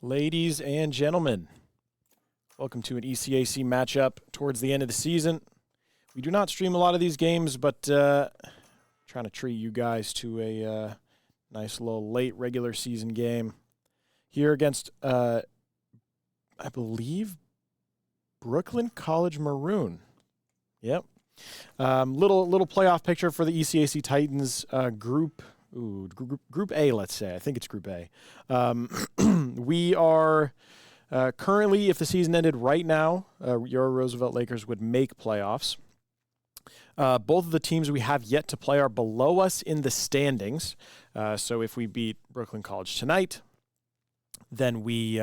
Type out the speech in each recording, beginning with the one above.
Ladies and gentlemen, welcome to an ECAC matchup towards the end of the season. We do not stream a lot of these games, but trying to treat you guys to a nice little late regular season game here against, I believe, Brooklyn College Maroon. Yep. Little playoff picture for the ECAC Titans group. Group A, let's say. I think it's Group A. We are currently, if the season ended right now, your Roosevelt Lakers would make playoffs. Both of the teams we have yet to play are below us in the standings. So if we beat Brooklyn College tonight, then we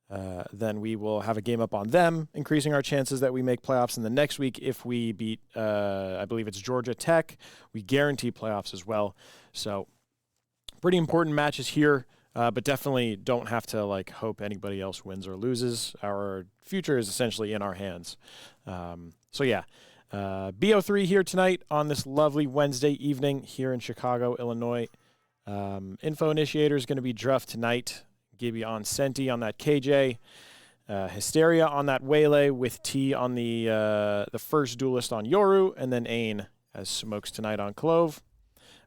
will have a game up on them, increasing our chances that we make playoffs. And the next week, if we beat, I believe it's Georgia Tech, we guarantee playoffs as well. So pretty important matches here, but definitely don't have to hope anybody else wins or loses. Our future is essentially in our hands. So yeah, BO3 here tonight on this lovely Wednesday evening here in Chicago, Illinois. Info Initiator is going to be Druff tonight. Gibby on Senti on that KJ. Hysteria on that Waylay with T on the first duelist on Yoru, and then Ain as Smokes tonight on Clove.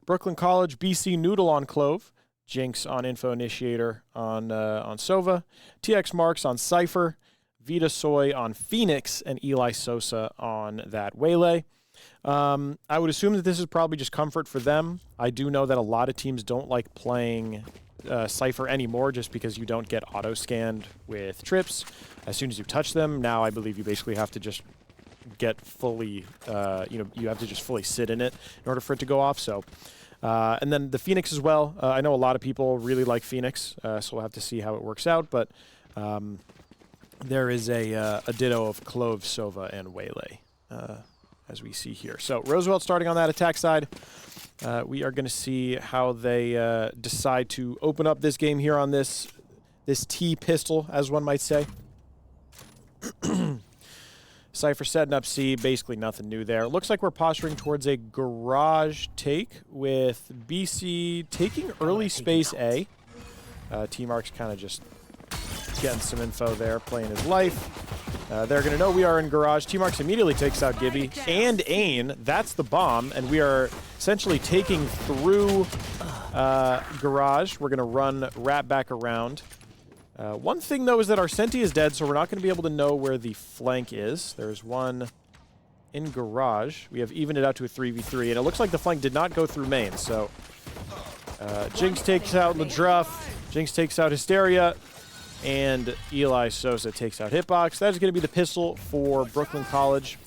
Brooklyn College, BC Noodle on Clove. Jinx on Info Initiator on Sova. TX Marks on Cypher. Vita Soy on Phoenix, and Eli Sosa on that Waylay. I would assume that this is probably just comfort for them. I do know that a lot of teams don't like playing Cypher anymore just because you don't get auto-scanned with trips as soon as you touch them. Now I believe you basically have to just get fully, you have to just fully sit in it in order for it to go off. So, and then the Phoenix as well. I know a lot of people really like Phoenix, so we'll have to see how it works out. But there is a ditto of Clove, Sova, and Waylay, as we see here. So Roosevelt starting on that attack side. We are going to see how they decide to open up this game here on this T pistol, as one might say. Cypher setting up C, basically nothing new there. Looks like we're posturing towards a garage take with BC taking early space A. T-Mark's kind of just getting some info there, playing his life. They're going to know we are in garage. T-Marks immediately takes out Gibby and Ain. That's the bomb, and we are essentially taking through garage. We're going to run Rat back around. One thing, though, is that our Senti is dead, so we're not going to be able to know where the flank is. There's one in garage. We have evened it out to a 3v3, and it looks like the flank did not go through main. So Jinx takes out Ladruff. Jinx takes out Hysteria. And Eli Sosa takes out Hitbox. That is going to be the pistol for Brooklyn College.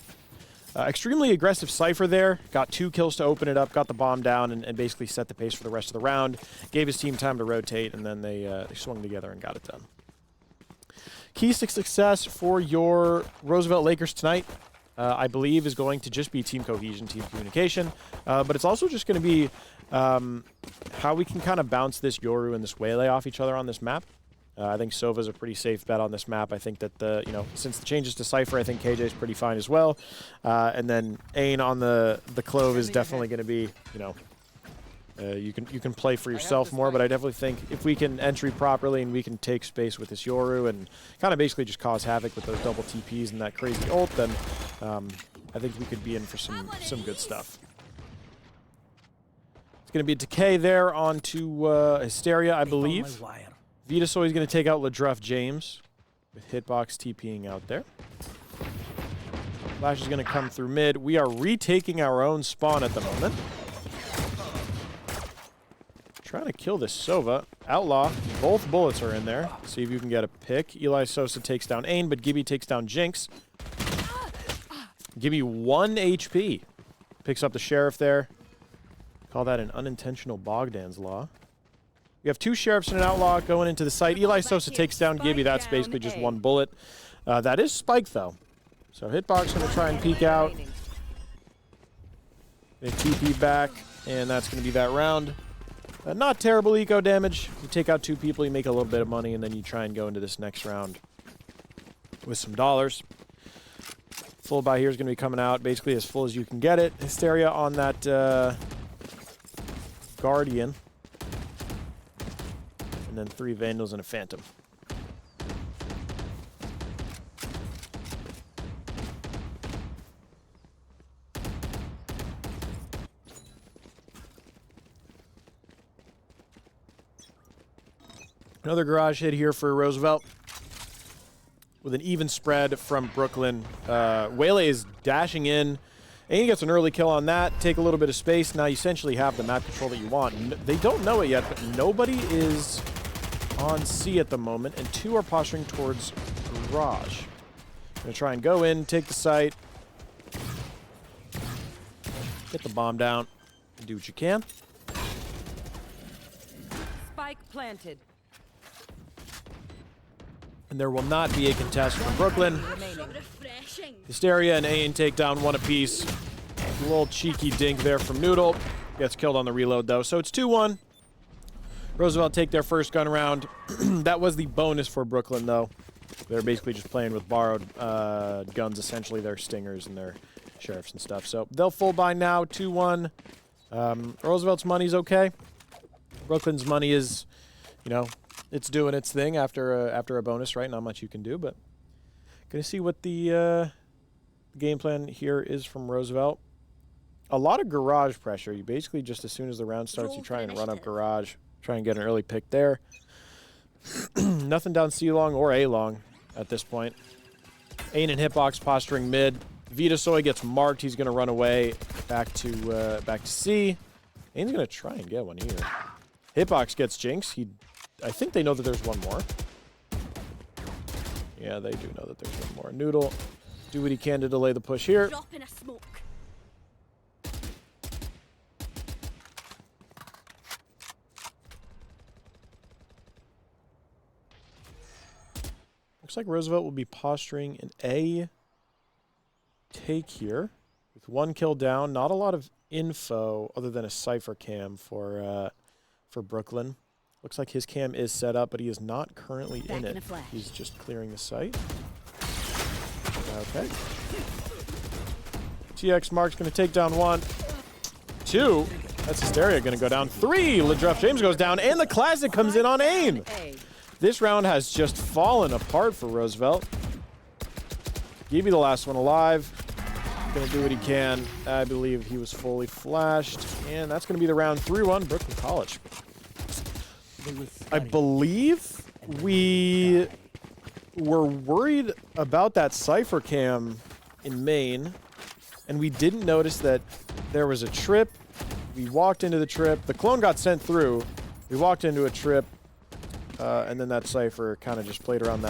Extremely aggressive Cypher there. Got 2 kills to open it up, got the bomb down, and basically set the pace for the rest of the round. Gave his team time to rotate, and then they swung together and got it done. Keys to success for your Roosevelt Lakers tonight, I believe, is going to just be team cohesion, team communication. But it's also just going to be how we can kind of bounce this Yoru and this Waylay off each other on this map. I think Sova's a pretty safe bet on this map. I think that since the changes to Cypher, I think KJ's pretty fine as well. And then Ain on the Clove is definitely going to be, you can play for yourself more, but I definitely think if we can entry properly and we can take space with this Yoru and kind of basically just cause havoc with those double TPs and that crazy ult, then I think we could be in for some good stuff. It's going to be a decay there onto Hysteria, I believe. Vita Soy is going to take out Ladruff James with Hitbox TPing out there. Flash is going to come through mid. We are retaking our own spawn at the moment. Trying to kill this Sova. Outlaw. Both bullets are in there. See if you can get a pick. Eli Sosa takes down Ain, but Gibby takes down Jinx. Gibby 1 HP. Picks up the Sheriff there. Call that an unintentional Bogdan's Law. We have 2 Sheriffs and an Outlaw going into the site. Eli Sosa takes down Gibby. That's basically just 1 bullet. That is Spike, though. So Hitbox going to try and peek out. They TP back, and that's going to be that round. Not terrible eco damage. You take out 2 people, you make a little bit of money, and then you try and go into this next round with some dollars. Full buy here is going to be coming out basically as full as you can get it. Hysteria on that Guardian. and then 3 Vandals and a Phantom. Another garage hit here for Roosevelt with an even spread from Brooklyn. Waylay is dashing in. Ain gets an early kill on that. Take a little bit of space. Now you essentially have the map control that you want. They don't know it yet, but nobody is on C at the moment, and 2 are posturing towards garage. Gonna try and go in, take the site, get the bomb down, do what you can. Spike planted. And there will not be a contest from Brooklyn. Hysteria and Ain take down 1 apiece. A little cheeky dink there from Noodle. Gets killed on the reload, though. So it's 2-1. Roosevelt take their first gun round. That was the bonus for Brooklyn, though. They're basically just playing with borrowed guns, essentially. Their Stingers and their Sheriffs and stuff. So they'll full buy now, 2-1. Roosevelt's money's okay. Brooklyn's money is, you know, it's doing its thing after a bonus, right? Not much you can do, but gonna see what the game plan here is from Roosevelt. A lot of garage pressure. You basically just, as soon as the round starts, you try and run up garage, try and get an early pick there. Nothing down C long or A long at this point. Ain and Hitbox posturing mid. Vitasoy gets marked. He's gonna run away back to C. Ain's gonna try and get one here. Hitbox gets Jinx. I think they know that there's one more. Yeah, they do know that there's one more. Noodle, do what he can to delay the push here. Drop in a smoke. Looks like Roosevelt will be posturing an A take here with 1 kill down. Not a lot of info other than a Cypher cam for Brooklyn. Looks like his cam is set up, but he is not currently in it. He's just clearing the site. Okay. TX Mark's going to take down 1. 2. That's Hysteria going to go down. 3. Ledruff James goes down, and the Classic comes in on Ain. This round has just fallen apart for Roosevelt. Gibby the last one alive. Going to do what he can. I believe he was fully flashed, and that's going to be the round 3-1 Brooklyn College. I believe we were worried about that Cypher cam in main, and we didn't notice that there was a trip. We walked into the trip. The clone got sent through. We walked into a trip, and then that Cypher kind of just played around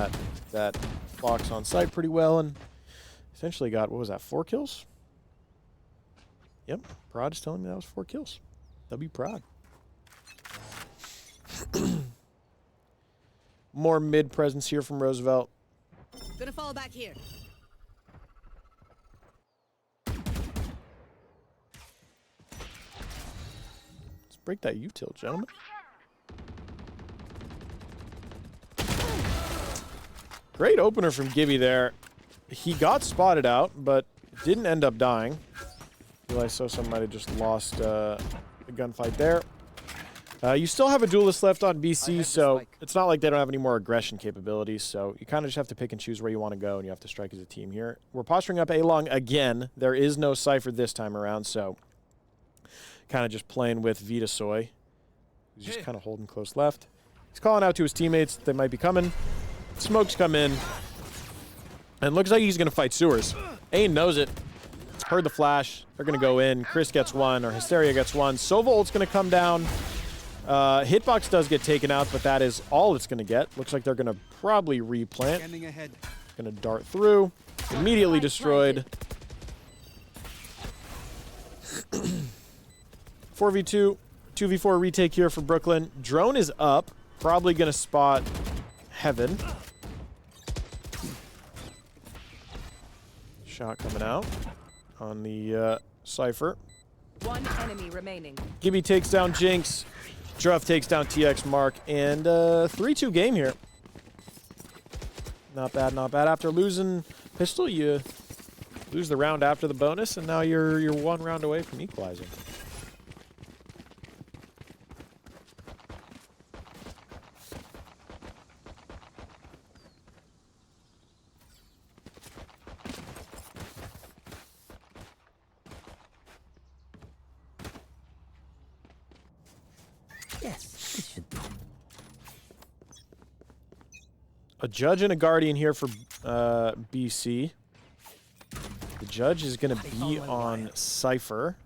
that box on site pretty well, and essentially got, what was that, 4 kills? Yep, Prod is telling me that was 4 kills. W Prod. More mid presence here from Roosevelt. Gonna fall back here. Let's break that util, gentlemen. Great opener from Gibby there. He got spotted out, but didn't end up dying. I realized Sosa might have just lost the gunfight there. You still have a duelist left on BC, so it's not like they don't have any more aggression capabilities, so you kind of just have to pick and choose where you want to go, and you have to strike as a team here. We're posturing up A-Long again. There is no Cypher this time around, so kind of just playing with Vitasoy, who's just kind of holding close left. He's calling out to his teammates. They might be coming. Smokes come in, and looks like he's going to fight Sewers. Ain knows it. Heard the flash. They're going to go in. Chris gets 1, or Hysteria gets 1. Sova ult's going to come down. Hitbox does get taken out, but that is all it's going to get. Looks like they're going to probably replant. Going to dart through. Immediately destroyed. 4v2. 2v4 retake here for Brooklyn. Drone is up. Probably going to spot Heaven. Shot coming out on the Cypher. 1 enemy remaining. Gibby takes down Jinx. Druff takes down TX Mark, and 3-2 game here. Not bad, not bad. After losing Pistol, you lose the round after the bonus, and now you're 1 round away from equalizing. a Judge and a Guardian here for BC. The Judge is going to be on Cypher.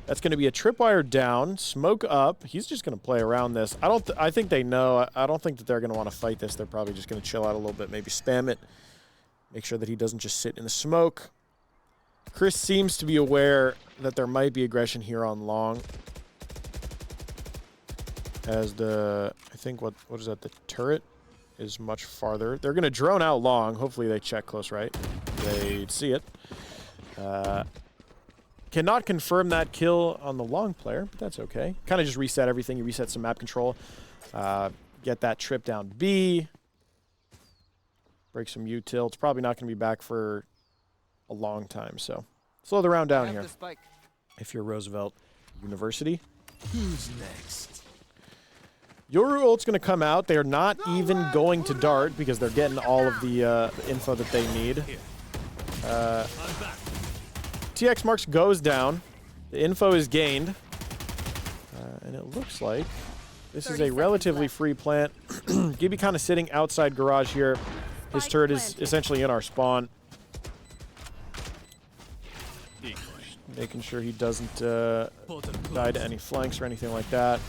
That's going to be a tripwire down, smoke up. He's just going to play around this. I think they know. I don't think that they're going to want to fight this. They're probably just going to chill out a little bit, maybe spam it. Make sure that he doesn't just sit in the smoke. Chris seems to be aware that there might be aggression here on long. As I think, what is that? The turret is much farther. They're going to drone out long. Hopefully they check close right. They see it. Cannot confirm that kill on the long player, but that's okay. Kind of just reset everything. You reset some map control. Get that trip down B. Break some util. It's probably not going to be back for a long time, so slow the round down here. If you're Roosevelt University. Who's next? Your ult's going to come out. They're not even going to dart because they're getting all of the info that they need. TX marks goes down. The info is gained. And it looks like this is a relatively free plant. Gibby kind of sitting outside garage here. His turret is essentially in our spawn. Making sure he doesn't die to any flanks or anything like that.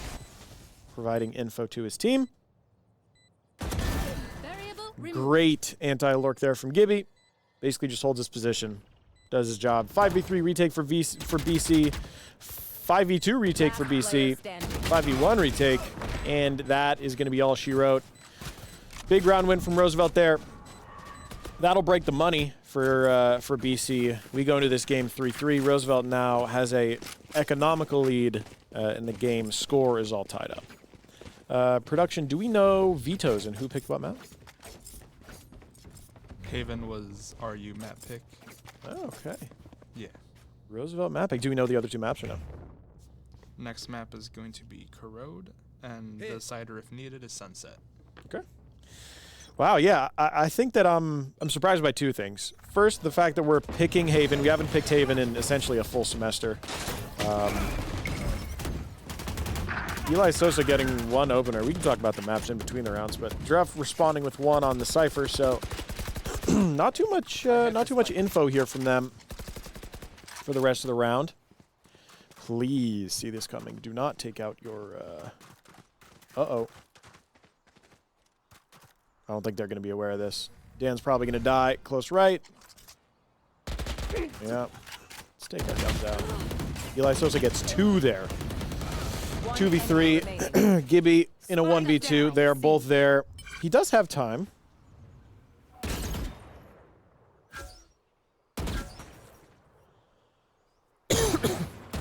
Providing info to his team. Great anti-lurk there from Gibby. Basically just holds his position. Does his job. 5v3 retake for BC. 5v2 retake for BC. 5v1 retake. And that is going to be all she wrote. Big round win from Roosevelt there. That'll break the money for BC. We go into this game 3-3. Roosevelt now has a economical lead in the game. Score is all tied up. Production, do we know vetoes and who picked what map? Haven was RU map pick. Oh, okay. Yeah. Roosevelt map pick. Do we know the other two maps or no? Next map is going to be Corrode, and the decider, if needed, is Sunset. Okay. Wow, yeah. I think that I'm surprised by two things. First, the fact that we're picking Haven. We haven't picked Haven in essentially a full semester. Eli Sosa getting one opener. We can talk about the maps in between the rounds, but Druff responding with one on the Cypher, so not too much info here from them for the rest of the round. Please see this coming. Do not take out your uh-oh. I don't think they're going to be aware of this. Dan's probably going to die. Close right. Yeah. Let's take our guns out. Eli Sosa gets two there. 2v3. Gibby in a 1v2. They are both there. He does have time.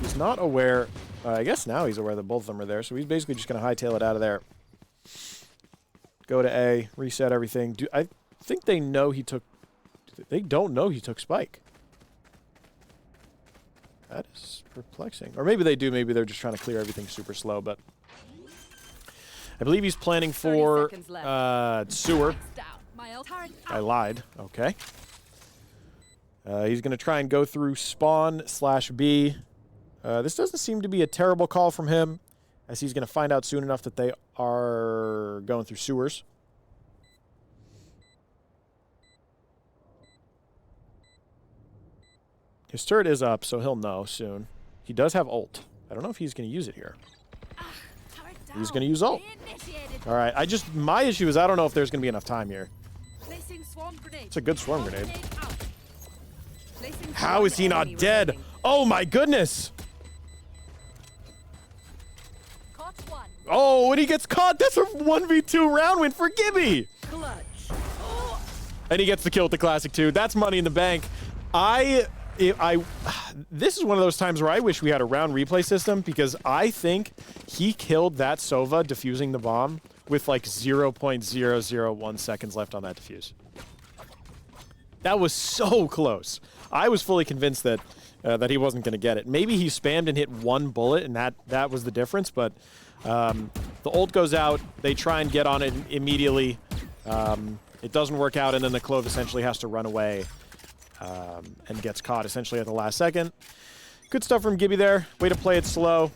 He's not aware. I guess now he's aware that both of them are there, so he's basically just going to hightail it out of there. Go to A, reset everything. I think they know he took... They don't know he took Spike. That is perplexing. Or maybe they do. Maybe they're just trying to clear everything super slow, but... I believe he's planning for sewer. I lied. Okay. He's going to try and go through spawn/B. This doesn't seem to be a terrible call from him, as he's going to find out soon enough that they are going through sewers. His turret is up, so he'll know soon. He does have ult. I don't know if he's going to use it here. He's going to use ult. All right, my issue is I don't know if there's going to be enough time here. It's a good swarm grenade. How is he not dead? Oh my goodness! Oh, when he gets caught, that's a 1v2 round win for Gibby! And he gets the kill with the classic too. That's money in the bank. This is one of those times where I wish we had a round replay system, because I think he killed that Sova defusing the bomb with like 0.001 seconds left on that defuse. That was so close. I was fully convinced that that he wasn't going to get it. Maybe he spammed and hit one bullet, and that was the difference, but the ult goes out. They try and get on it immediately. It doesn't work out, and then the Clove essentially has to run away and gets caught essentially at the last second. Good stuff from Gibby there. Way to play it slow.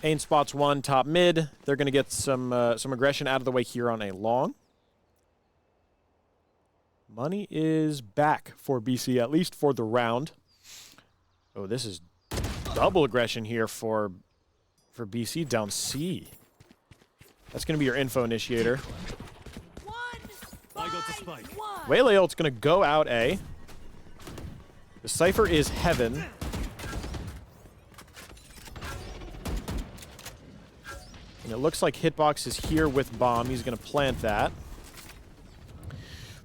Ain spots one top mid. They're going to get some aggression out of the way here on a long. Money is back for BC, at least for the round. Oh, this is double aggression here for BC down C. That's going to be your info initiator. Waylay ult's going to go out A. The Cypher is Heaven. And it looks like Hitbox is here with Bomb. He's going to plant that.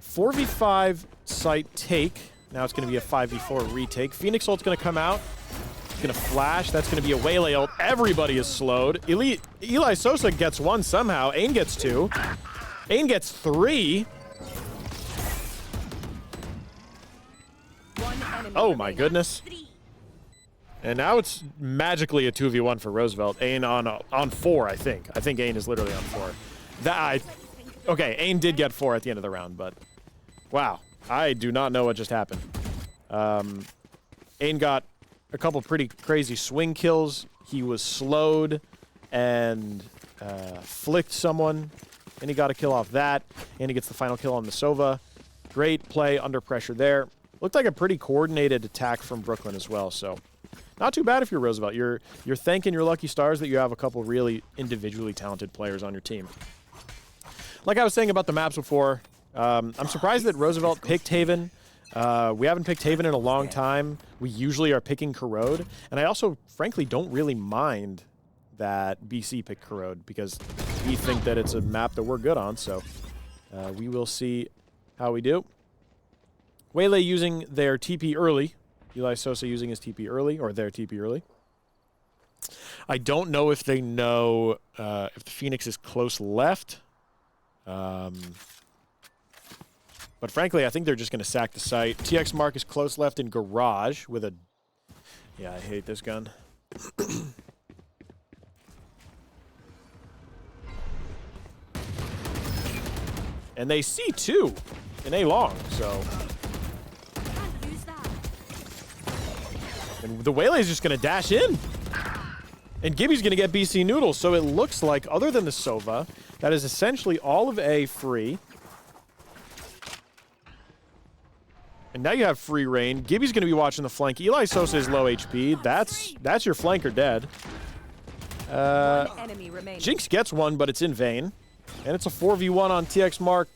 4v5 site take. Now it's going to be a 5v4 retake. Phoenix ult's going to come out. It's going to flash. That's going to be a Waylay ult. Everybody is slowed. Eli Sosa gets one somehow. Ain gets two. Ain gets three. Oh my goodness. And now it's magically a 2v1 for Roosevelt. Ain on 4, I think. I think Ain is literally on 4. Okay, Ain did get 4 at the end of the round, but wow. I do not know what just happened. Ain got a couple pretty crazy swing kills. He was slowed and flicked someone, and he got a kill off that, and he gets the final kill on the Sova. Great play under pressure there. Looked like a pretty coordinated attack from Brooklyn as well, so not too bad if you're Roosevelt. You're thanking your lucky stars that you have a couple really individually talented players on your team. Like I was saying about the maps before, I'm surprised that Roosevelt picked Haven. We haven't picked Haven in a long time. We usually are picking Corrode, and I also, frankly, don't really mind that BC picked Corrode because we think that it's a map that we're good on, so we will see how we do. Waylay using their TP early. Eli Sosa using his TP early, or their TP early. I don't know if they know if the Phoenix is close left. But frankly, I think they're just going to sack the site. TX Mark is close left in garage with a... Yeah, I hate this gun. And they see two in A long, so... And the Waylay's just going to dash in. And Gibby's going to get BC Noodles. So it looks like, other than the Sova, that is essentially all of A free. And now you have free reign. Gibby's going to be watching the flank. Eli Sosa is low HP. That's your flanker dead. Jinx gets one, but it's in vain. And it's a 4v1 on TX Mark.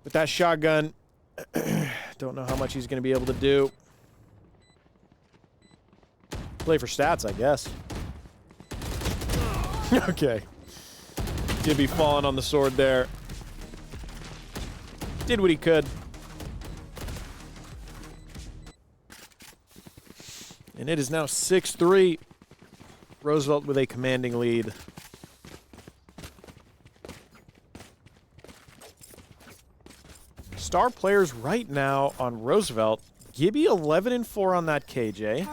With that shotgun, don't know how much he's going to be able to do. Play for stats, I guess. Okay. Gibby falling on the sword there. Did what he could. And it is now 6-3. Roosevelt with a commanding lead. Star players right now on Roosevelt. Gibby 11-4 on that KJ.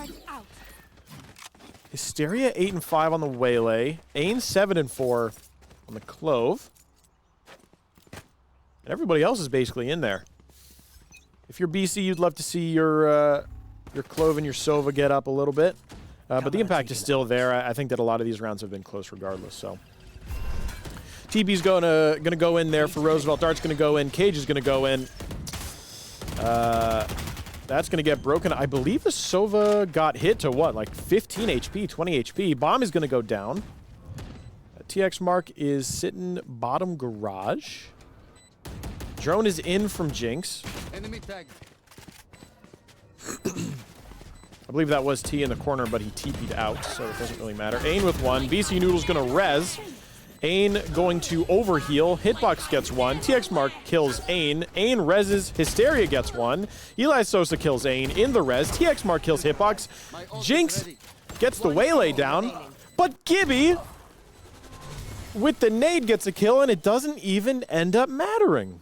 Hysteria 8-5 on the Waylay. Ain 7-4 on the Clove. And everybody else is basically in there. If you're BC, you'd love to see your Clove and your Sova get up a little bit. But the impact is still there. I think that a lot of these rounds have been close regardless, so. TB's gonna go in there for Roosevelt. Dart's gonna go in. Cage is gonna go in. That's going to get broken. I believe the Sova got hit to what? Like 15 HP, 20 HP. Bomb is going to go down. TX Mark is sitting bottom garage. Drone is in from Jinx. Enemy tag. I believe that was T in the corner, but he TP'd out, so it doesn't really matter. Ain with one. BC Noodle's going to res. Ain going to overheal. Hitbox gets one. TX Mark kills Ain. Ain reses. Hysteria gets one. Eli Sosa kills Ain in the res. TX Mark kills Hitbox. Jinx gets the Waylay down. But Gibby, with the nade, gets a kill, and it doesn't even end up mattering.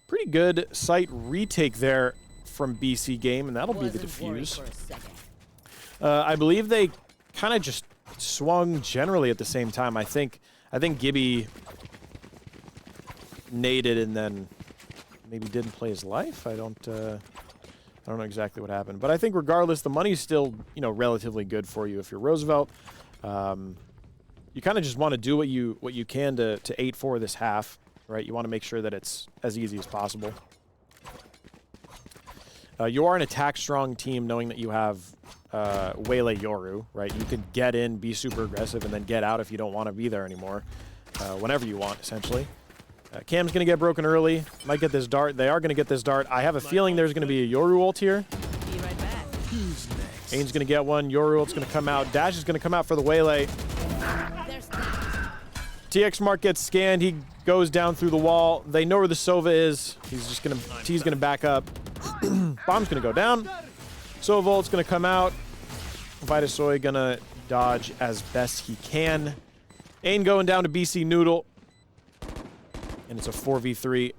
Pretty good site retake there from BC game, and that'll be the defuse. I believe they kind of just swung generally at the same time. I think Gibby naded and then maybe didn't play his life. I don't know exactly what happened, but I think regardless, the money's still, you know, relatively good for you if you're Roosevelt. You kind of just want to do what you can to 8-4 this half. right? You want to make sure that it's as easy as possible. You are an attack-strong team knowing that you have Waylay Yoru, right? You could get in, be super aggressive, and then get out if you don't want to be there anymore. Whenever you want, essentially. Cam's going to get broken early. Might get this dart. They are going to get this dart. I have a feeling there's going to be a Yoru ult here. Be right back. Ain's going to get one. Yoru ult's going to come out. Dash is going to come out for the Waylay. TX Mark gets scanned. He goes down through the wall. They know where the Sova is. He's just going to... T's going to back up. Bomb's going to go down. Sova ult's going to come out. Vitasoy going to dodge as best he can. Ain going down to BC Noodle. And it's a 4v3.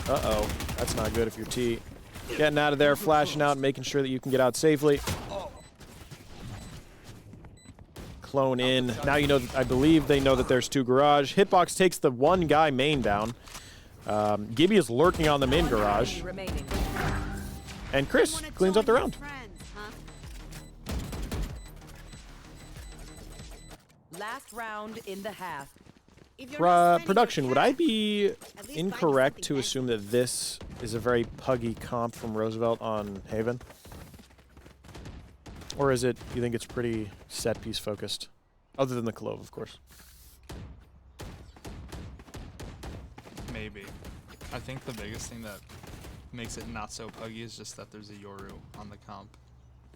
Uh-oh. That's not good if you're T. Getting out of there, flashing out, making sure that you can get out safely. Clone in. Now you know, I believe they know that there's 2 garage. Hitbox takes the 1 guy main down. Gibby is lurking on the main garage. And Chris cleans up the round. Last round in the half. Production, would I be incorrect to assume that this is a very puggy comp from Roosevelt on Haven? Or is it, you think it's pretty set piece focused? Other than the Clove, of course. Maybe. I think the biggest thing that makes it not so puggy is just that there's a Yoru on the comp.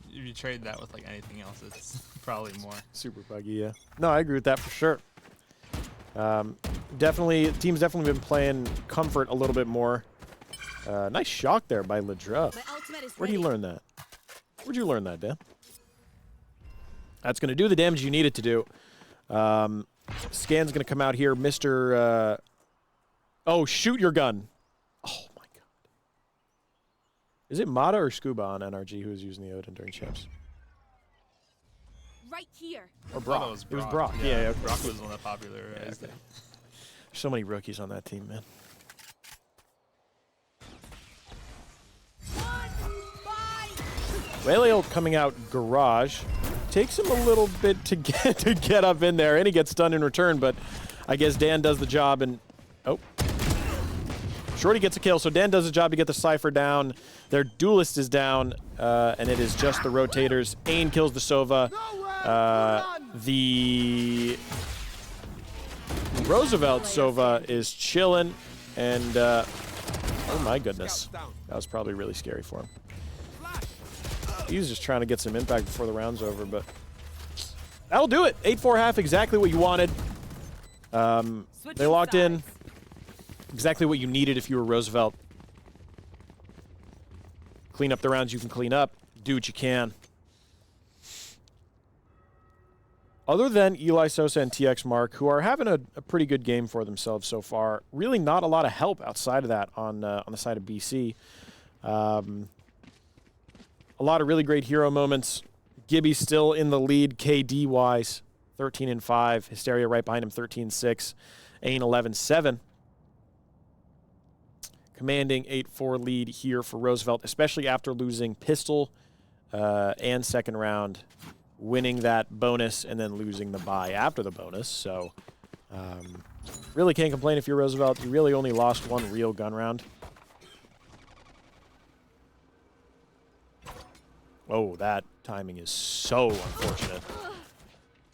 If you trade that with like anything else, it's probably more. Super buggy, yeah. No, I agree with that for sure. Definitely, team's definitely been playing Comfort a little bit more. Nice shock there by Ledruff. Where'd he learn that? Where'd you learn that, Dan? That's going to do the damage you need it to do. Scan's going to come out here. Mr. Oh, shoot your gun. Oh, my God. Is it Mata or Scuba on NRG who was using the Odin during champs? Right here. Or Brock. It was Brock. Yeah, okay. Brock was one of the popularized. Yeah, okay. There's so many rookies on that team, man. Waylay coming out garage. Takes him a little bit to get up in there, and he gets stunned in return, but I guess Dan does the job, and... Oh. Shorty gets a kill, so Dan does the job to get the Cypher down. Their duelist is down, and it is just the rotators. Ain kills the Sova. The Roosevelt Sova is chilling, and oh my goodness, that was probably really scary for him. He's just trying to get some impact before the round's over, but that'll do it. 8-4 half, exactly what you wanted. They locked in. Exactly what you needed if you were Roosevelt. Clean up the rounds you can clean up. Do what you can. Other than Eli Sosa and TX Mark, who are having a pretty good game for themselves so far, really not a lot of help outside of that on the side of BC. A lot of really great hero moments. Gibby still in the lead, KD-wise, 13-5. Hysteria right behind him, 13-6. Ain 11-7. Commanding 8-4 lead here for Roosevelt, especially after losing pistol and second round, winning that bonus and then losing the bye after the bonus. So really can't complain if you're Roosevelt. You really only lost 1 real gun round. Oh, that timing is so unfortunate.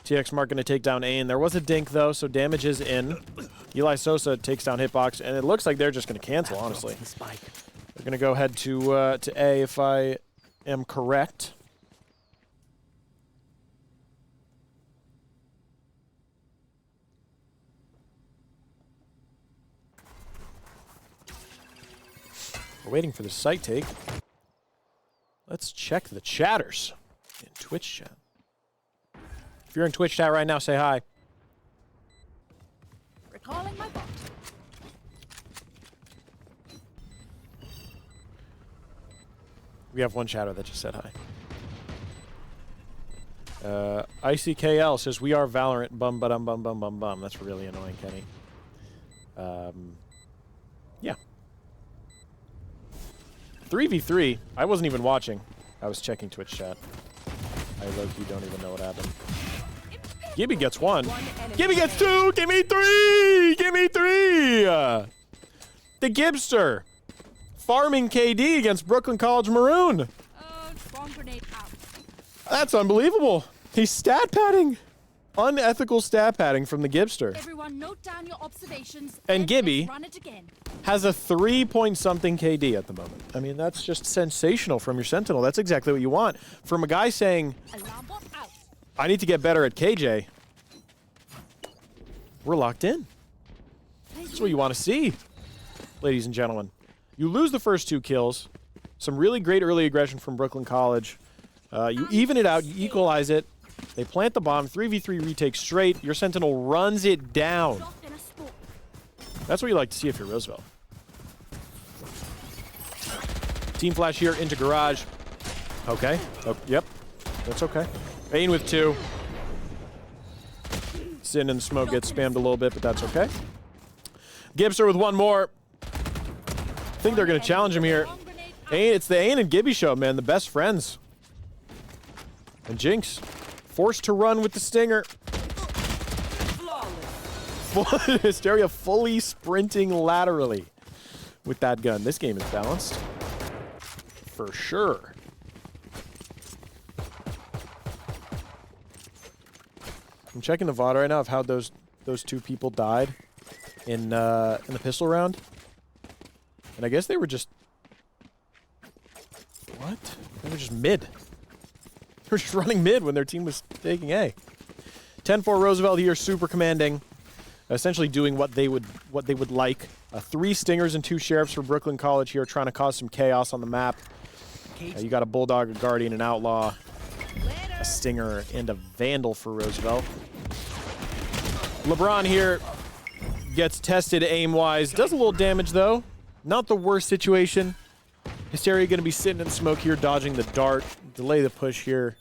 TX Mark going to take down Ain. There was a dink, though, so damage is in. Eli Sosa takes down Hitbox, and it looks like they're just going to cancel, honestly. They're going to go ahead to A if I am correct. We're waiting for the site take. Let's check the chatters in Twitch chat. If you're in Twitch chat right now, say hi. Recalling my bot. We have one chatter that just said hi. ICKL says, we are Valorant, bum, ba-dum, bum, bum, bum, bum. That's really annoying, Kenny. Yeah. 3v3. I wasn't even watching. I was checking Twitch chat. I low-key don't even know what happened. Gibby gets one. enemy Gibby gets two. Give me three. Give me three. The Gibster farming KD against Brooklyn College Maroon. Oh, bomb grenade out. That's unbelievable. He's stat padding. Unethical stat padding from the Gibster. Everyone note down your observations. And then Gibby let's run it again. has a 3-point-something KD at the moment. I mean, that's just sensational from your Sentinel. That's exactly what you want. From a guy saying, Alarm bot out. I need to get better at KJ, we're locked in. That's what you want to see, ladies and gentlemen. You lose the first 2 kills. Some really great early aggression from Brooklyn College. You even it out. You equalize it. They plant the bomb. 3v3 retake straight. Your Sentinel runs it down. Locked in a sport. That's what you like to see if you're Roosevelt. Team flash here into garage. Okay. Oh, yep. That's okay. Bane with 2. Sin and smoke gets spammed a little bit, but that's okay. Gibster with 1 more. I think they're going to challenge him here. Bomb grenade out. It's the Ain and Gibby show, man. The best friends. And Jinx, forced to run with the stinger. Hysteria fully sprinting laterally with that gun. This game is balanced. For sure. I'm checking the VOD right now of how those 2 people died in the pistol round. And I guess they were just... What? They were just mid. They were just running mid when their team was taking A. 10-4 Roosevelt here, super commanding. Essentially doing what they would like. 3 stingers and 2 sheriffs for Brooklyn College here, trying to cause some chaos on the map. You got a Bulldog, a Guardian, an Outlaw, a Stinger, and a Vandal for Roosevelt. LeBron here gets tested aim-wise. Does a little damage, though. Not the worst situation. Hysteria going to be sitting in smoke here, dodging the dart. Delay the push here.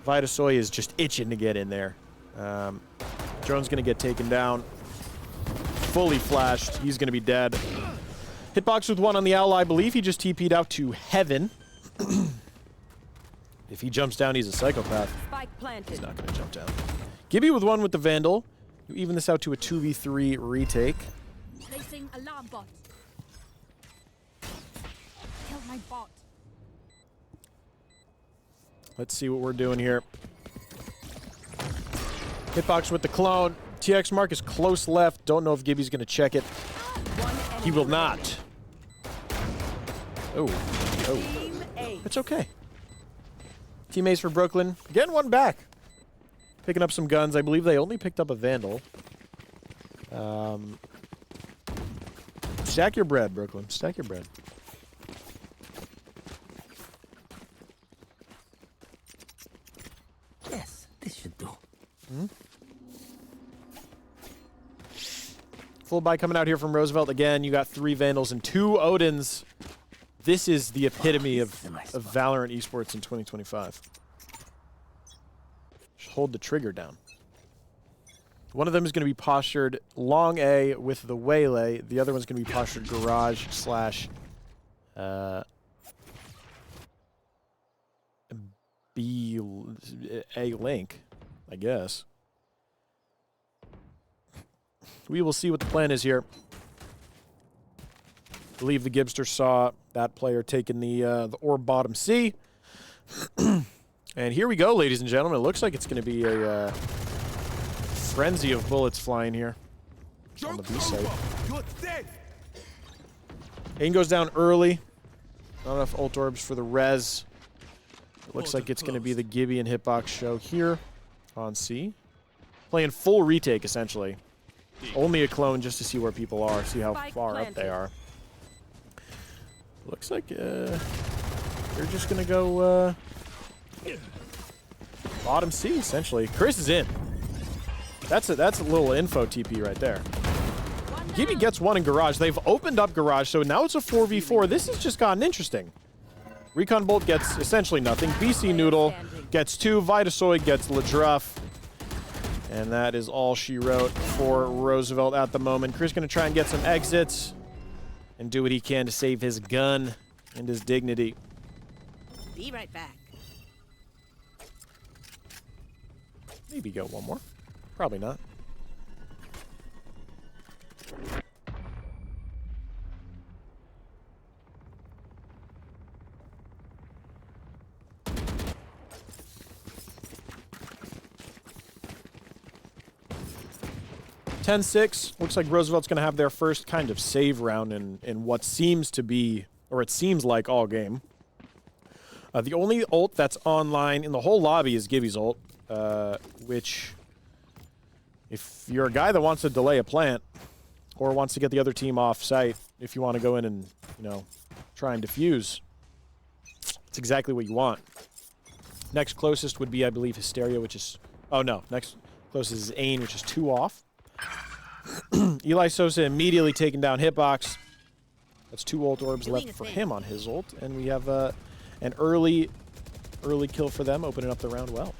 Vitasoy is just itching to get in there. Drone's going to get taken down. Fully flashed. He's going to be dead. Hitbox with 1 on the Owl. I believe he just TP'd out to heaven. If he jumps down, he's a psychopath. Spike planted. He's not going to jump down. Gibby with 1 with the Vandal. You even this out to a 2v3 retake. Placing alarm bot. Kill my bot. Let's see what we're doing here. Hitbox with the clone. TX mark is close left. Don't know if Gibby's going to check it. He will not. Oh. Team A. It's okay. Teammates for Brooklyn. Getting 1 back. Picking up some guns. I believe they only picked up a Vandal. Stack your bread, Brooklyn. Stack your bread. Yes, this should do. Full buy coming out here from Roosevelt again. You got 3 Vandals and 2 Odins. This is the epitome of Valorant esports in 2025. Just hold the trigger down. One of them is going to be postured long A with the Waylay. The other one's going to be postured garage / B A link, I guess. We will see what the plan is here. I believe the Gibster saw that player taking the orb bottom C. And here we go, ladies and gentlemen. It looks like it's going to be a frenzy of bullets flying here on the B side. Ain goes down early. Not enough ult orbs for the res. It looks like it's going to be the Gibby and Hitbox show here on C. Playing full retake, essentially. Only a clone just to see where people are, see how far up they are. Looks like they're just going to go bottom C, essentially. Chris is in. That's a little info TP right there. Gibby gets 1 in garage. They've opened up garage, so now it's a 4v4. This has just gotten interesting. Recon Bolt gets essentially nothing. BC Noodle gets 2. Vitasoy gets Ladruff. And that is all she wrote for Roosevelt at the moment. Chris going to try and get some exits and do what he can to save his gun and his dignity. Be right back. Maybe go one more. Probably not. (10-6). Looks like Roosevelt's going to have their first kind of save round in what seems to be, or it seems like, all game. The only ult that's online in the whole lobby is Gibby's ult, which, if you're a guy that wants to delay a plant or wants to get the other team off site, if you want to go in and, you know, try and defuse, it's exactly what you want. Next closest would be, I believe, Hysteria, which is... Oh, no. Next closest is Ain, which is 2 off. Eli Sosa immediately taking down Hitbox. That's 2 ult orbs left for him on his ult. And we have an early kill for them, opening up the round well.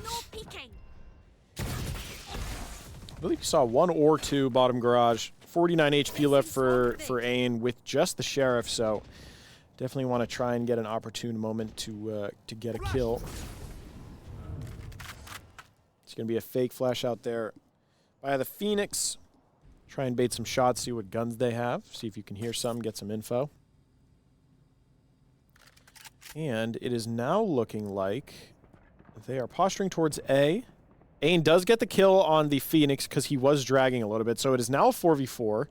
No peeking. I believe you saw 1 or 2 bottom garage. 49 HP left for Ain with just the Sheriff, so definitely want to try and get an opportune moment to get a kill. It's going to be a fake flash out there by the Phoenix. Try and bait some shots, see what guns they have, see if you can hear some, get some info. And it is now looking like they are posturing towards A. Ain does get the kill on the Phoenix because he was dragging a little bit, so it is now a 4v4.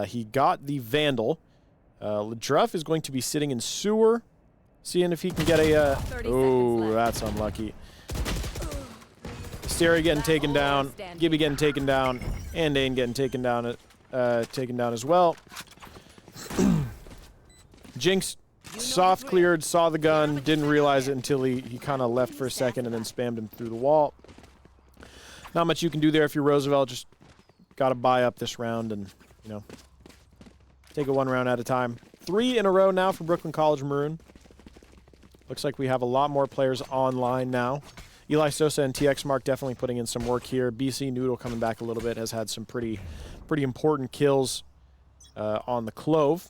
He got the Vandal. Ledruff is going to be sitting in sewer, seeing if he can get a... Oh, that's unlucky. Hysteria getting taken down, Gibby getting taken down, and Ain getting taken down as well. Jinx soft cleared, saw the gun, didn't realize it until he kind of left for a second and then spammed him through the wall. Not much you can do there if you're Roosevelt. Just got to buy up this round and, you know, take it 1 round at a time. 3 in a row now for Brooklyn College Maroon. Looks like we have a lot more players online now. Eli Sosa and TX Mark definitely putting in some work here. BC Noodle coming back a little bit, has had some pretty important kills on the Clove.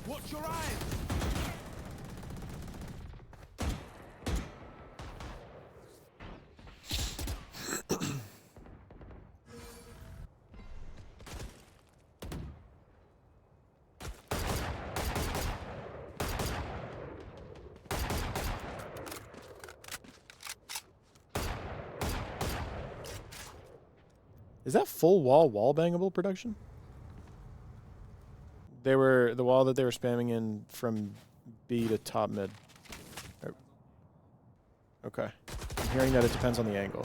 Watch your eyes! Is that full wall bangable production? They were the wall that they were spamming in from B to top mid. Okay. I'm hearing that it depends on the angle.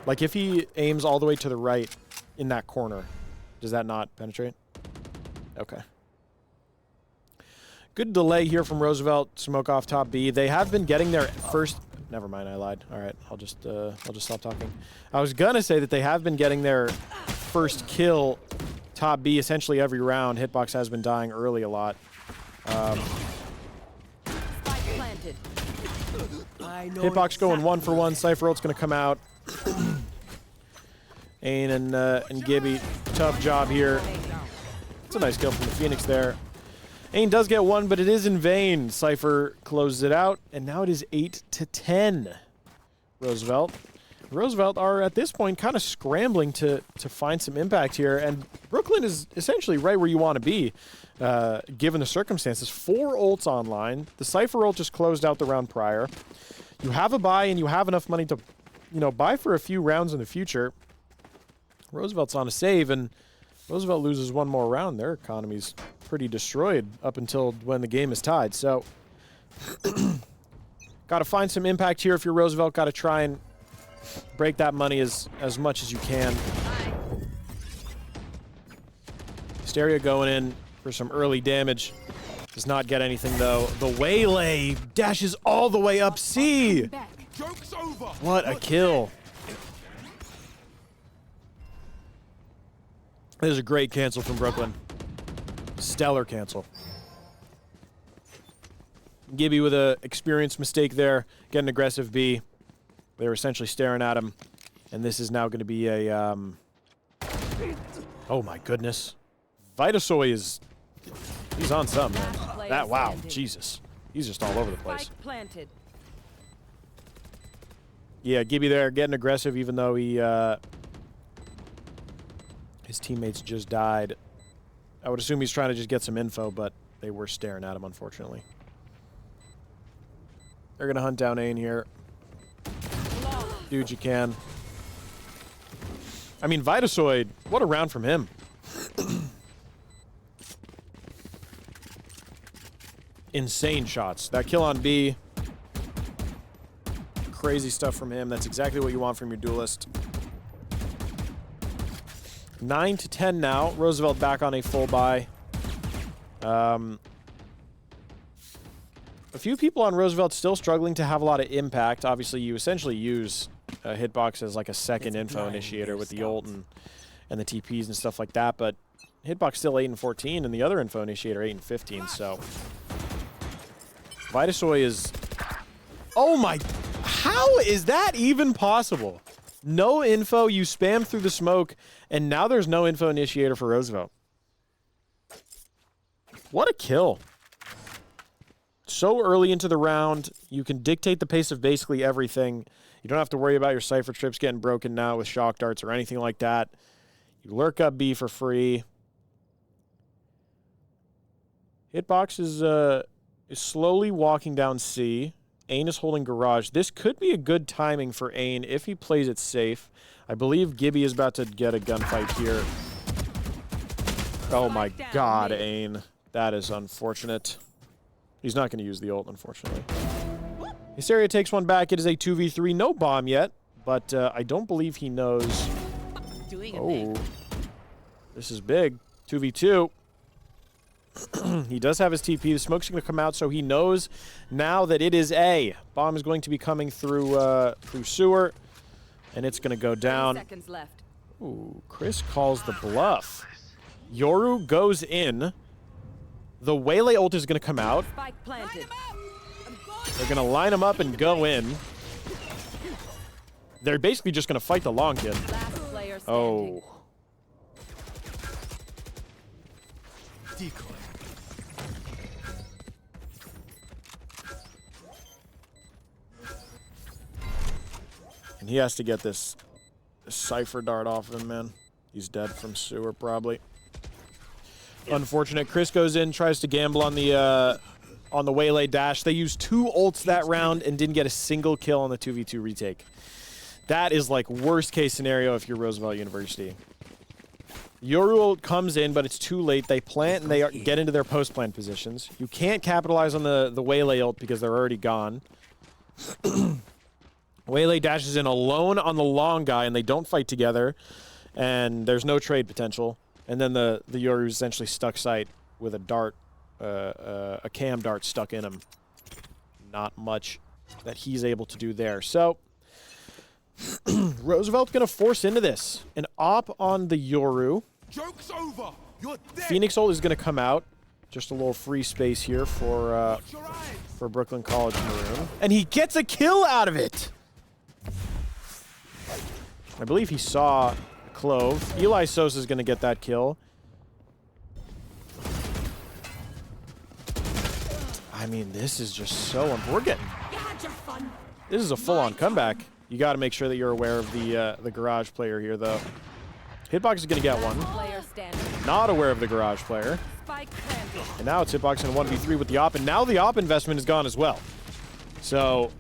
Like if he aims all the way to the right in that corner, does that not penetrate? Okay. Good delay here from Roosevelt. Smoke off top B. They have been getting their first... Never mind, I lied. All right, I'll just stop talking. I was gonna say that they have been getting their first kill top B essentially every round. Hitbox has been dying early a lot. Spike planted. Hitbox going 1 for 1. Cypher ult's gonna come out. Ain and Gibby, tough job here. It's a nice kill from the Phoenix there. Ain does get 1, but it is in vain. Cypher closes it out, and now it is 8-10. Roosevelt are at this point kind of scrambling to find some impact here, and Brooklyn is essentially right where you want to be, given the circumstances. 4 ults online. The Cypher ult just closed out the round prior. You have a buy, and you have enough money to, you know, buy for a few rounds in the future. Roosevelt's on a save, and Roosevelt loses 1 more round. Their economy's pretty destroyed up until when the game is tied. So, got to find some impact here if you're Roosevelt. Got to try and break that money as much as you can. Hysteria going in for some early damage. Does not get anything, though. The Waylay dashes all the way up C. Back. Joke's over! What a kill. This is a great cancel from Brooklyn. Stellar cancel. Gibby with a experienced mistake there. Getting aggressive B. They were essentially staring at him. And this is now going to be a... oh, my goodness. Vitasoy is... He's on something, man. That, wow, Jesus. He's just all over the place. Spike planted. Yeah, Gibby there getting aggressive even though he... his teammates just died. I would assume he's trying to just get some info, but they were staring at him, unfortunately. They're going to hunt down Ain here. Dude, you can. I mean, Vitasoid, what a round from him. Insane shots. That kill on B. Crazy stuff from him. That's exactly what you want from your duelist. 9 to 10 now. Roosevelt back on a full buy. A few people on Roosevelt still struggling to have a lot of impact. Obviously, you essentially use Hitbox as like a second info initiator with the ult and the TPs and stuff like that. But Hitbox still 8 and 14, and the other info initiator 8 and 15. So Vitasoy is... Oh my... How is that even possible? No info, you spam through the smoke, and now there's no info initiator for Roosevelt. What a kill. So early into the round, you can dictate the pace of basically everything. You don't have to worry about your Cypher trips getting broken now with shock darts or anything like that. You lurk up B for free. Hitbox is slowly walking down C. Ain is holding garage. This could be a good timing for Ain if he plays it safe. I believe Gibby is about to get a gunfight here. Oh my god, Ain. That is unfortunate. He's not going to use the ult, unfortunately. Hysteria takes one back. It is a 2v3. No bomb yet, but I don't believe he knows. Oh, this is big. 2v2. He does have his TP. The smoke's going to come out, so he knows now that it is A. Bomb is going to be coming through through sewer, and it's going to go down. Seconds left. Ooh, Chris calls the bluff. Yoru goes in. The Waylay ult is going to come out. Spike planted. They're going to line him up and go in. They're basically just going to fight the long kid. Last player standing. Oh. Decoy. And he has to get this Cypher dart off of him, man. He's dead from sewer, probably. Unfortunate. Chris goes in, tries to gamble on the Waylay dash. They used 2 ults that round and didn't get a single kill on the 2v2 retake. That is like worst case scenario if you're Roosevelt University. Yoru ult comes in, but it's too late. They plant and they get into their post-plant positions. You can't capitalize on the Waylay ult because they're already gone. Waylay dashes in alone on the long guy, and they don't fight together. And there's no trade potential. And then the Yoru's essentially stuck sight with a dart, a cam dart stuck in him. Not much that he's able to do there. So Roosevelt's going to force into this. An op on the Yoru. Joke's over. You're dead. Phoenix ult is going to come out. Just a little free space here for Brooklyn College Maroon. And he gets a kill out of it! I believe he saw Clove. Eli Sosa is going to get that kill. I mean, this is just so... We're getting... This is a full-on comeback. You got to make sure that you're aware of the garage player here, though. Hitbox is going to get one. Player standing. Not aware of the garage player. Spike planted. And now it's Hitbox in a 1v3 with the op, and now the op investment is gone as well. So,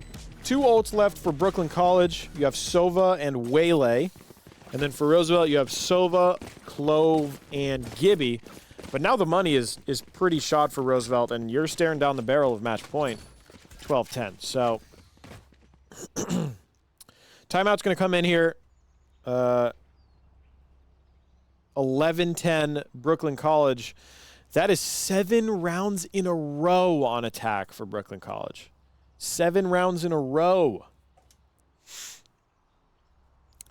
2 ults left for Brooklyn College. You have Sova and Waylay. And then for Roosevelt, you have Sova, Clove, and Gibby. But now the money is pretty shot for Roosevelt, and you're staring down the barrel of match point. 12-10. So, timeout's going to come in here. 11-10 Brooklyn College. That is 7 rounds in a row on attack for Brooklyn College. 7 rounds in a row.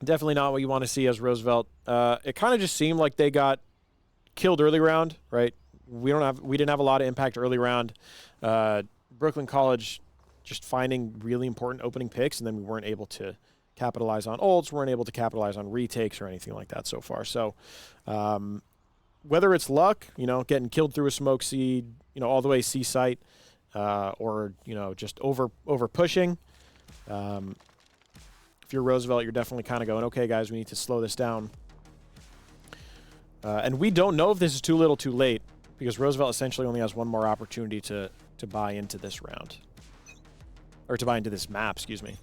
Definitely not what you want to see as Roosevelt. It kind of just seemed like they got killed early round, right? We didn't have a lot of impact early round. Brooklyn College just finding really important opening picks, and then we weren't able to capitalize on ults, weren't able to capitalize on retakes or anything like that so far. So whether it's luck, you know, getting killed through a smoke seed, you know, all the way C site, or, you know, just over pushing. If you're Roosevelt, you're definitely kind of going, okay, guys, we need to slow this down. And we don't know if this is too little, too late, because Roosevelt essentially only has one more opportunity to buy into this round. Or to buy into this map, excuse me.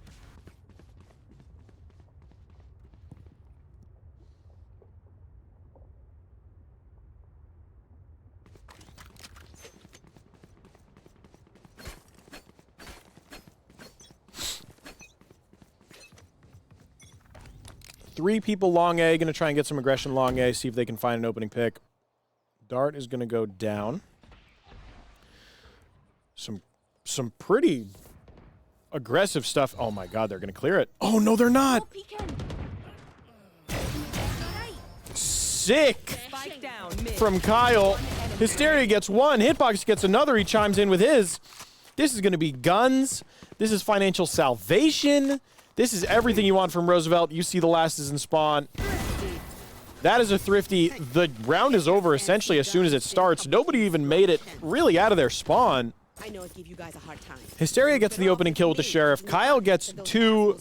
Three people long A, going to try and get some aggression long A, see if they can find an opening pick. Dart is going to go down. Some pretty aggressive stuff. Oh my god, they're going to clear it. Oh no, they're not. Sick Spike down mid. from Kyle. Hysteria gets one. Hitbox gets another. He chimes in with his. This is going to be guns. This is financial salvation. This is everything you want from Roosevelt. You see the last is in spawn. That is a thrifty. The round is over essentially as soon as it starts. Nobody even made it really out of their spawn. I know it give you guys a hard time. Hysteria gets the opening kill with the Sheriff. Kyle gets two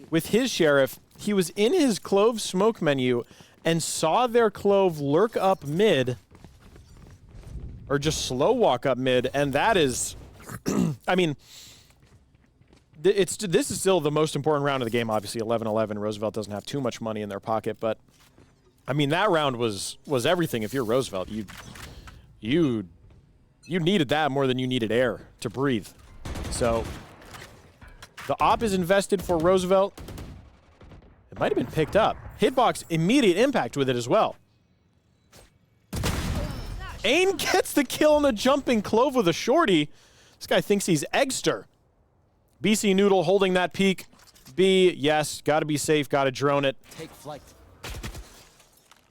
with his Sheriff. He was in his Clove smoke menu and saw their Clove lurk up mid. Or just slow walk up mid. And that is... I mean... This is still the most important round of the game, obviously. 11-11. Roosevelt doesn't have too much money in their pocket, but... I mean, that round was everything if you're Roosevelt. You needed that more than you needed air to breathe. So, the op is invested for Roosevelt. It might have been picked up. Hitbox, immediate impact with it as well. Ain gets the kill on the jumping Clove with a shorty. This guy thinks he's Eggster. BC Noodle holding that peak. B, yes, gotta be safe, gotta drone it. Take flight.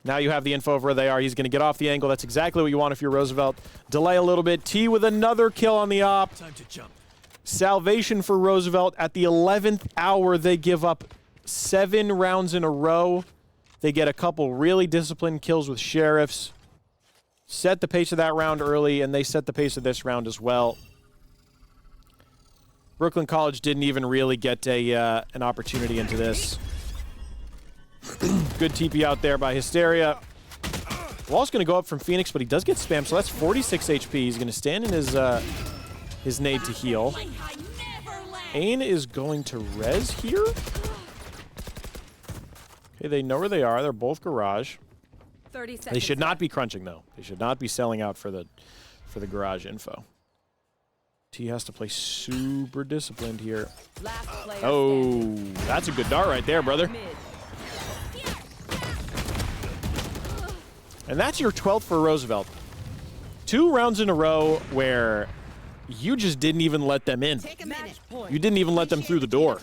Now you have the info of where they are. He's going to get off the angle. That's exactly what you want if you're Roosevelt. Delay a little bit. T with another kill on the op. Time to jump. Salvation for Roosevelt. At the 11th hour, they give up 7 rounds in a row. They get a couple really disciplined kills with Sheriffs. Set the pace of that round early, and they set the pace of this round as well. Brooklyn College didn't even really get an opportunity into this. Good TP out there by Hysteria. Wall's going to go up from Phoenix, but he does get spammed, so that's 46 HP. He's going to stand in his nade to heal. Ain is going to res here. Okay, they know where they are. They're both garage. 30 seconds. They should not be crunching, though. They should not be selling out for the garage info. T has to play super disciplined here. Last player Oh, standing. that's a good dart right there, brother. Mid. And that's your 12th for Roosevelt. 2 rounds in a row where you just didn't even let them in. Take a minute. You didn't even let them through the door.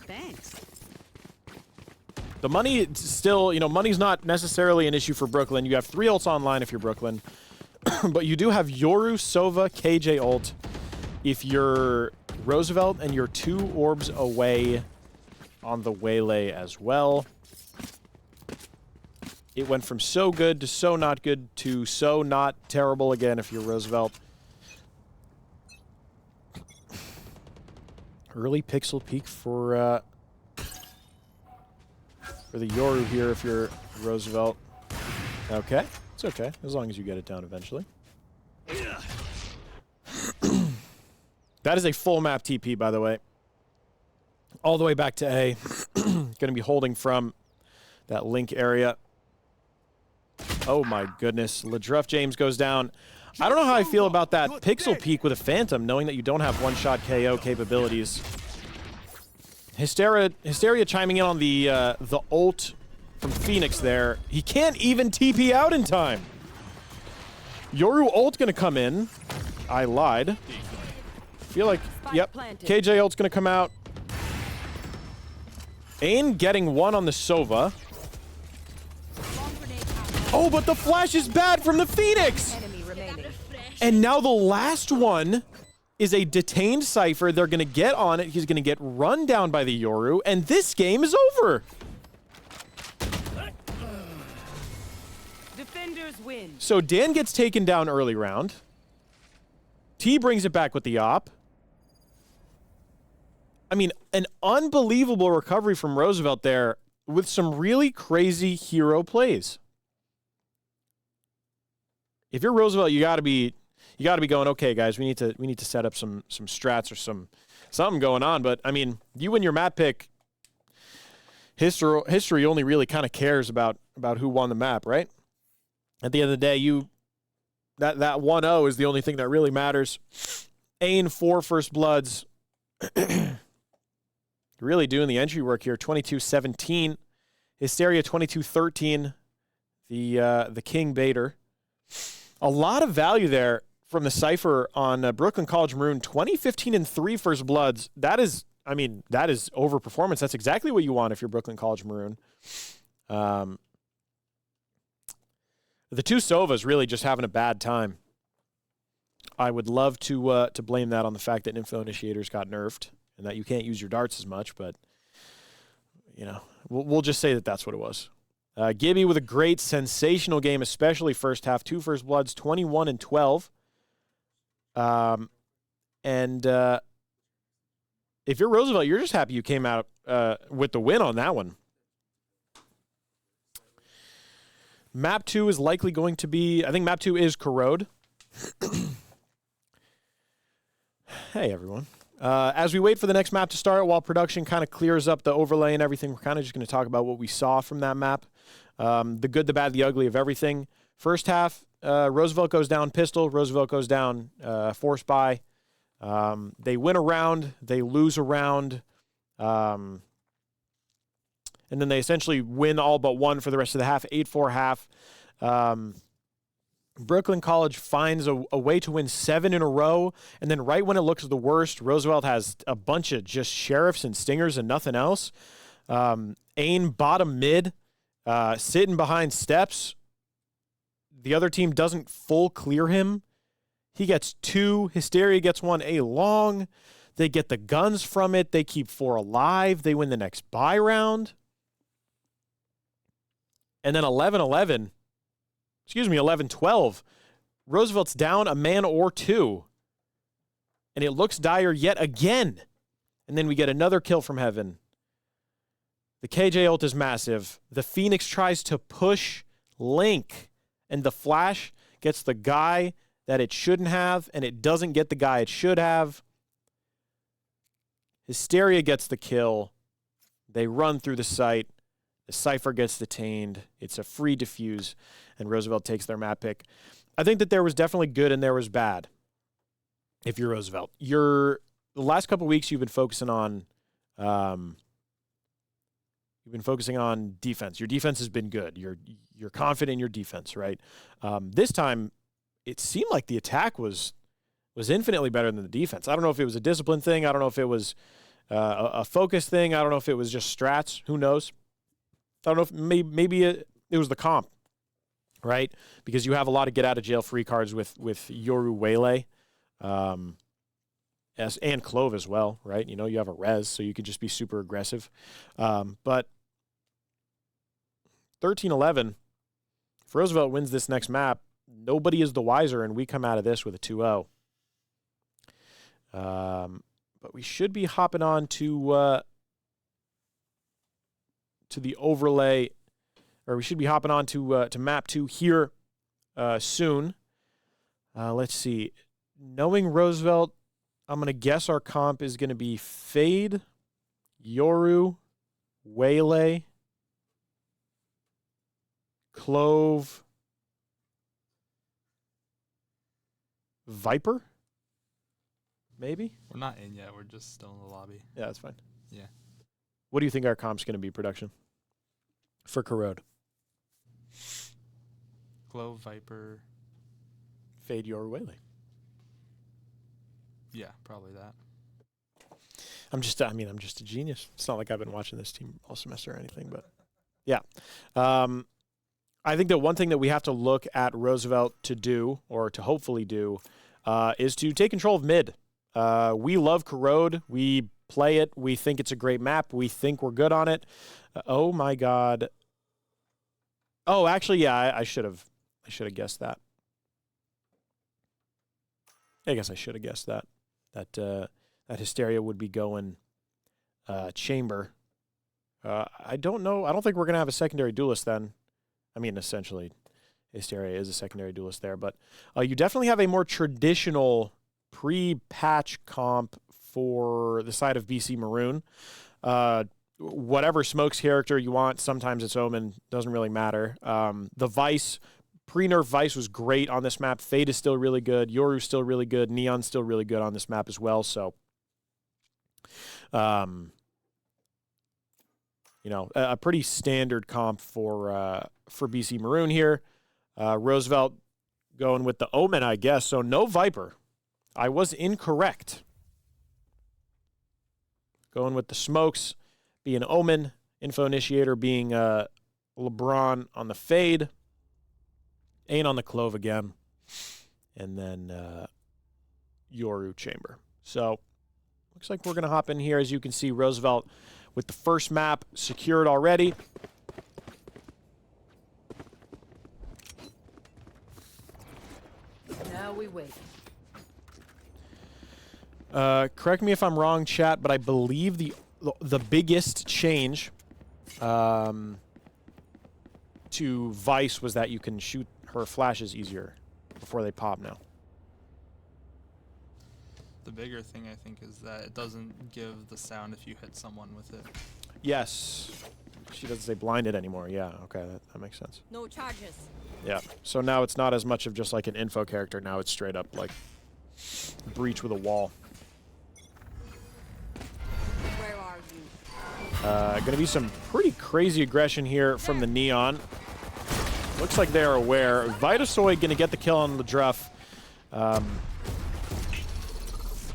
Thanks. The money still, you know, money's not necessarily an issue for Brooklyn. You have 3 ults online if you're Brooklyn. But you do have Yoru, Sova, KJ ult. If you're Roosevelt, and you're 2 orbs away on the Waylay as well. It went from so good to so not good to so not terrible again if you're Roosevelt. Early pixel peak for the Yoru here if you're Roosevelt. Okay, it's okay, as long as you get it down eventually. That is a full map TP, by the way. All the way back to A. Going to be holding from that link area. Oh my goodness. Ledruff James goes down. I don't know how I feel about that pixel peak with a Phantom, knowing that you don't have one-shot KO capabilities. Hysteria chiming in on the ult from Phoenix there. He can't even TP out in time. Yoru ult gonna come in. I lied. Feel like, yep, KJ ult's gonna come out. Ain getting one on the Sova. Oh, but the flash is bad from the Phoenix! Enemy remaining. And now the last one is a detained Cypher. They're going to get on it. He's going to get run down by the Yoru, and this game is over. Defenders win. So Dan gets taken down early round. T brings it back with the op. I mean, an unbelievable recovery from Roosevelt there with some really crazy hero plays. If you're Roosevelt, you got to be going, okay, guys, we need to set up some strats or something going on. But I mean, you win your map pick. History only really kind of cares about who won the map, right? At the end of the day, that 1-0 is the only thing that really matters. Ain 4 first bloods. Really doing the entry work here. 22-17. Hysteria 22-13. The King Baiter. A lot of value there from the Cypher on Brooklyn College Maroon. 20-15-3 first bloods. That is overperformance. That's exactly what you want if you're Brooklyn College Maroon. The two Sovas really just having a bad time. I would love to blame that on the fact that Info Initiators got nerfed and that you can't use your darts as much, but you know, we'll just say that that's what it was. Gibby with a great, sensational game, especially first half. 2 first bloods, 21-12. If you're Roosevelt, you're just happy you came out with the win on that one. Map 2 is likely going to be, I think map 2 is Corrode. Hey, everyone. As we wait for the next map to start, while production kind of clears up the overlay and everything, we're kind of just going to talk about what we saw from that map. The good, the bad, the ugly of everything. First half, Roosevelt goes down pistol. Roosevelt goes down force buy. They win a round. They lose a round. And then they essentially win all but one for the rest of the half, 8-4 half. Brooklyn College finds a way to win 7 in a row, and then right when it looks the worst, Roosevelt has a bunch of just sheriffs and stingers and nothing else. Ain bottom mid, sitting behind steps. The other team doesn't full clear him. He gets 2. Hysteria gets 1 A long. They get the guns from it. They keep 4 alive. They win the next buy round. And then 11-12, Roosevelt's down a man or 2. And it looks dire yet again. And then we get another kill from Heaven. The KJ ult is massive. The Phoenix tries to push Link. And the Flash gets the guy that it shouldn't have. And it doesn't get the guy it should have. Hysteria gets the kill. They run through the site. The Cypher gets detained. It's a free defuse, and Roosevelt takes their map pick. I think that there was definitely good and there was bad. If you're Roosevelt, the last couple of weeks you've been focusing on defense. Your defense has been good. You're confident in your defense, right? This time, it seemed like the attack was infinitely better than the defense. I don't know if it was a discipline thing. I don't know if it was a focus thing. I don't know if it was just strats. Who knows? I don't know if maybe it was the comp, right? Because you have a lot of get-out-of-jail-free cards with Yoru Waylay and Clove as well, right? You know, you have a res, so you can just be super aggressive. But 13-11, if Roosevelt wins this next map, nobody is the wiser, and we come out of this with a 2-0. But we should be hopping on to the overlay, or we should be hopping on to map 2 here soon. Let's see. Knowing Roosevelt, I'm going to guess our comp is going to be Fade, Yoru, Waylay, Clove, Viper, maybe? We're not in yet. We're just still in the lobby. Yeah, that's fine. Yeah. What do you think our comp's going to be, production? For Corrode. Clove, Viper. Fade your Waylay. Yeah, probably that. I'm just a genius. It's not like I've been watching this team all semester or anything, but yeah. I think that one thing that we have to look at Roosevelt to do, or to hopefully do, is to take control of mid. We love Corrode. We play it. We think it's a great map. We think we're good on it. Oh my God. Oh, actually, yeah, I should have guessed that. I guess I should have guessed that. That Hysteria would be going Chamber. I don't know. I don't think we're going to have a secondary duelist then. I mean, essentially, Hysteria is a secondary duelist there. But you definitely have a more traditional pre-patch comp for the side of BC Maroon. Whatever Smoke's character you want, sometimes it's Omen. Doesn't really matter. The Vice, pre-nerf Vice was great on this map. Fade is still really good. Yoru's still really good. Neon's still really good on this map as well. So, you know, a pretty standard comp for BC Maroon here. Roosevelt going with the Omen, I guess. So no Viper. I was incorrect. Going with the Smokes being Omen. Info Initiator being LeBron on the Fade. Ain on the Clove again. And then Yoru Chamber. So looks like we're going to hop in here. As you can see, Roosevelt with the first map secured already. Now we wait. Correct me if I'm wrong, chat, but I believe the biggest change to Vice was that you can shoot her flashes easier before they pop now. The bigger thing, I think, is that it doesn't give the sound if you hit someone with it. Yes. She doesn't say blinded anymore. Yeah, okay, that makes sense. No charges. Yeah, so now it's not as much of just like an info character. Now it's straight up like breach with a wall. Where are you? Going to be some pretty crazy aggression here from the Neon. Looks like they're aware. Vitasoy going to get the kill on the Druff.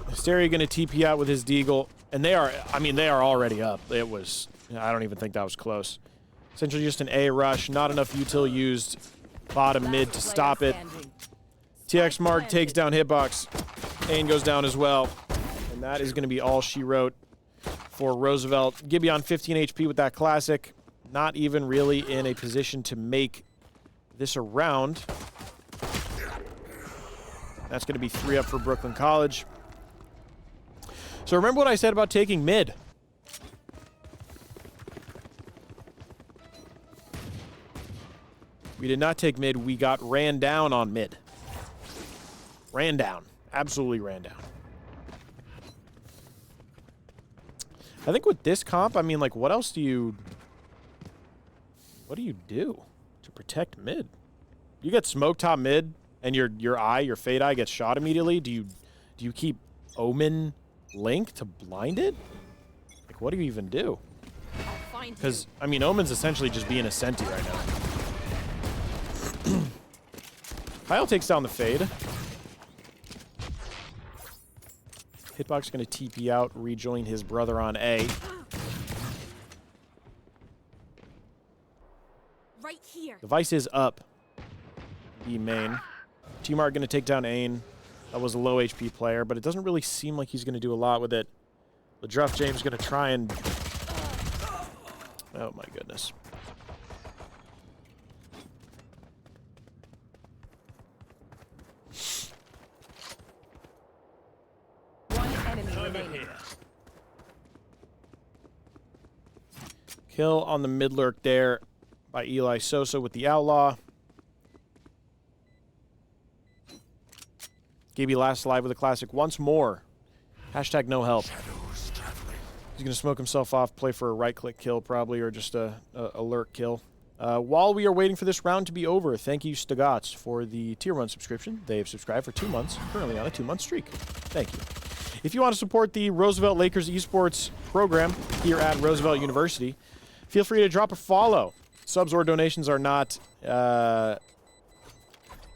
Hysteria going to TP out with his Deagle. And they are, I mean, they are already up. It was, I don't even think that was close. Essentially just an A rush. Not enough util used. Bottom mid to stop it. TX Mark takes down Hitbox. Ain goes down as well. And that is going to be all she wrote for Roosevelt. Gibby on 15 HP with that classic. Not even really in a position to make this a round. That's going to be 3 up for Brooklyn College. So remember what I said about taking mid. We did not take mid. We got ran down on mid. Ran down. Absolutely ran down. I think with this comp, I mean, like, what else do you... What do you do to protect mid? You get smoke top mid, and your Fade Eye gets shot immediately. Do you keep Omen Link to blind it? Like, what do you even do? Because, I mean, Omen's essentially just being a Senti right now. Kyle takes down the Fade. Hitbox going to TP out, rejoin his brother on A. Right here. The Vice is up. B main. T-Mark going to take down Ain. That was a low HP player, but it doesn't really seem like he's going to do a lot with it. The Druff James going to try and... Oh my goodness. One enemy remaining. Kill on the mid lurk there by Eli Sosa with the Outlaw. Gaby last alive with a classic once more. Hashtag no help. He's going to smoke himself off, play for a right-click kill probably, or just a lurk kill. While we are waiting for this round to be over, thank you, Stagats, for the Tier 1 subscription. They have subscribed for 2 months, currently on a 2-month streak. Thank you. If you want to support the Roosevelt Lakers esports program here at Roosevelt University, feel free to drop a follow. Subs or donations are not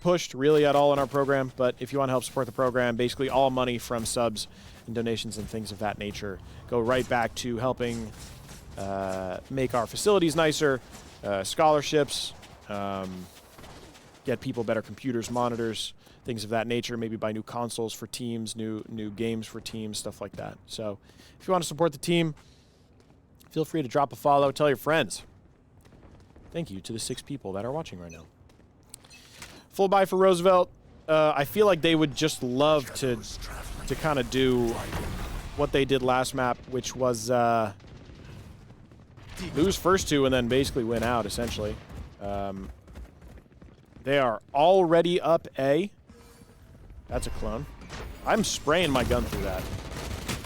pushed really at all in our program, but if you want to help support the program, basically all money from subs and donations and things of that nature go right back to helping make our facilities nicer, scholarships, get people better computers, monitors, things of that nature. Maybe buy new consoles for teams, new games for teams, stuff like that. So if you want to support the team, feel free to drop a follow. Tell your friends. Thank you to the 6 people that are watching right now. Full buy for Roosevelt. I feel like they would just love to kind of do what they did last map, which was lose first 2 and then basically win out, essentially. They are already up A. That's a clone. I'm spraying my gun through that.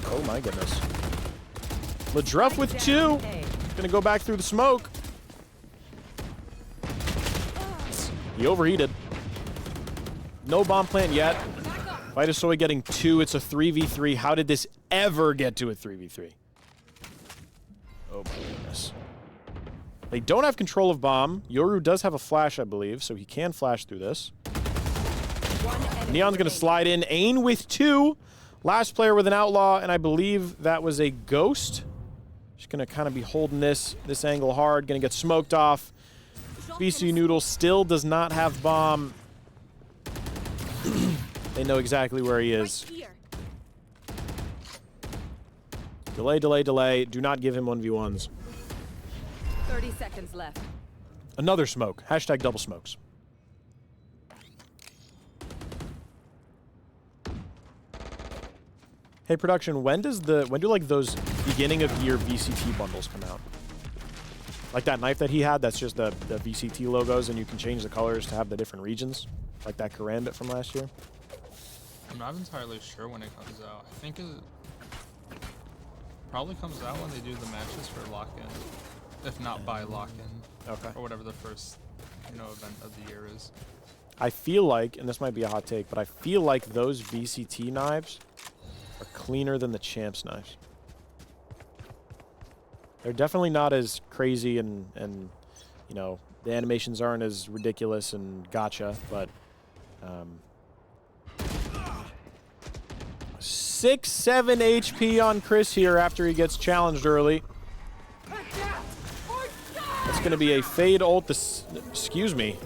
Oh my goodness. Ledruff with 2. Gonna go back through the smoke. He overheated. No bomb plant yet. Vitasoy getting 2. It's a 3v3. How did this ever get to a 3v3? Oh my goodness. They don't have control of bomb. Yoru does have a flash, I believe, so he can flash through this. Neon's going to slide in. Ain with 2. Last player with an outlaw, and I believe that was a ghost. Just going to kind of be holding this angle hard. Going to get smoked off. BC Noodle still does not have bomb. They know exactly where he is. Delay, delay, delay. Do not give him 1v1s. 30 seconds left. Another smoke. Hashtag double smokes. Hey, production, when do like those beginning of year VCT bundles come out? Like that knife that he had, that's just the VCT logos, and you can change the colors to have the different regions, like that Karambit from last year. I'm not entirely sure when it comes out. I think it probably comes out when they do the matches for lock-in, if not by lock-in. Okay. Or whatever the first, event of the year is. I feel like, and this might be a hot take, but I feel like those VCT knives are cleaner than the Champs knives. They're definitely not as crazy and the animations aren't as ridiculous and gotcha, but 6-7 HP on Chris here after he gets challenged early. That's going to be a fade ult. Excuse me.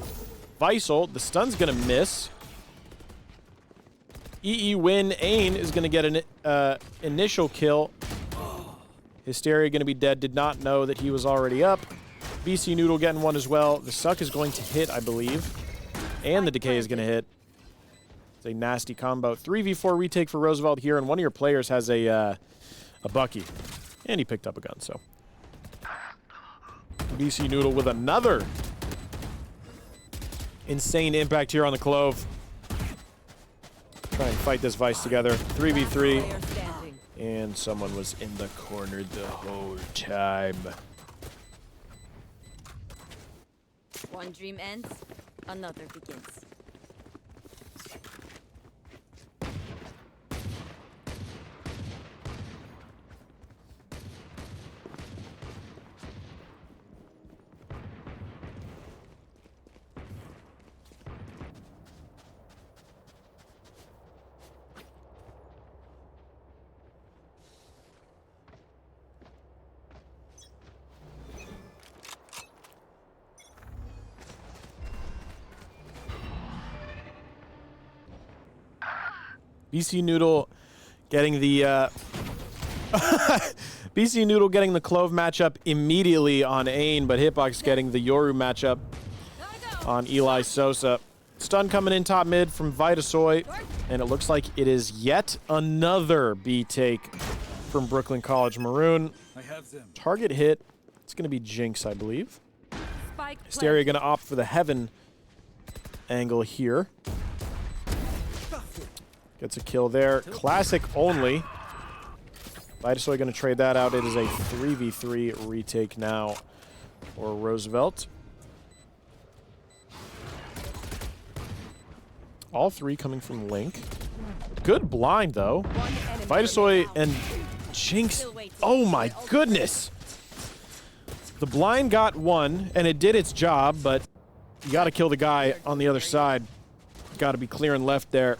Vice ult. The stun's going to miss. EE win. Ain is going to get an initial kill. Hysteria going to be dead. Did not know that he was already up. BC Noodle getting one as well. The suck is going to hit, I believe. And the decay is going to hit. It's a nasty combo. 3v4 retake for Roosevelt here, and one of your players has a Bucky. And he picked up a gun, so. BC Noodle with another insane impact here on the Clove. Try and fight this Vice together. 3v3. And someone was in the corner the whole time. One dream ends, another begins. BC Noodle getting the BC Noodle getting the Clove matchup immediately on Ain, but Hitbox getting the Yoru matchup on Eli Sosa. Stun coming in top mid from Vitasoy, and it looks like it is yet another B take from Brooklyn College Maroon. Target hit. It's going to be Jinx, I believe. Hysteria going to opt for the Heaven angle here. Gets a kill there. Classic only. Vitasoy going to trade that out. It is a 3v3 retake now for Roosevelt. All 3 coming from Link. Good blind, though. Vitasoy and Jinx. Oh, my goodness. The blind got 1, and it did its job, but you got to kill the guy on the other side. Got to be clearing left there.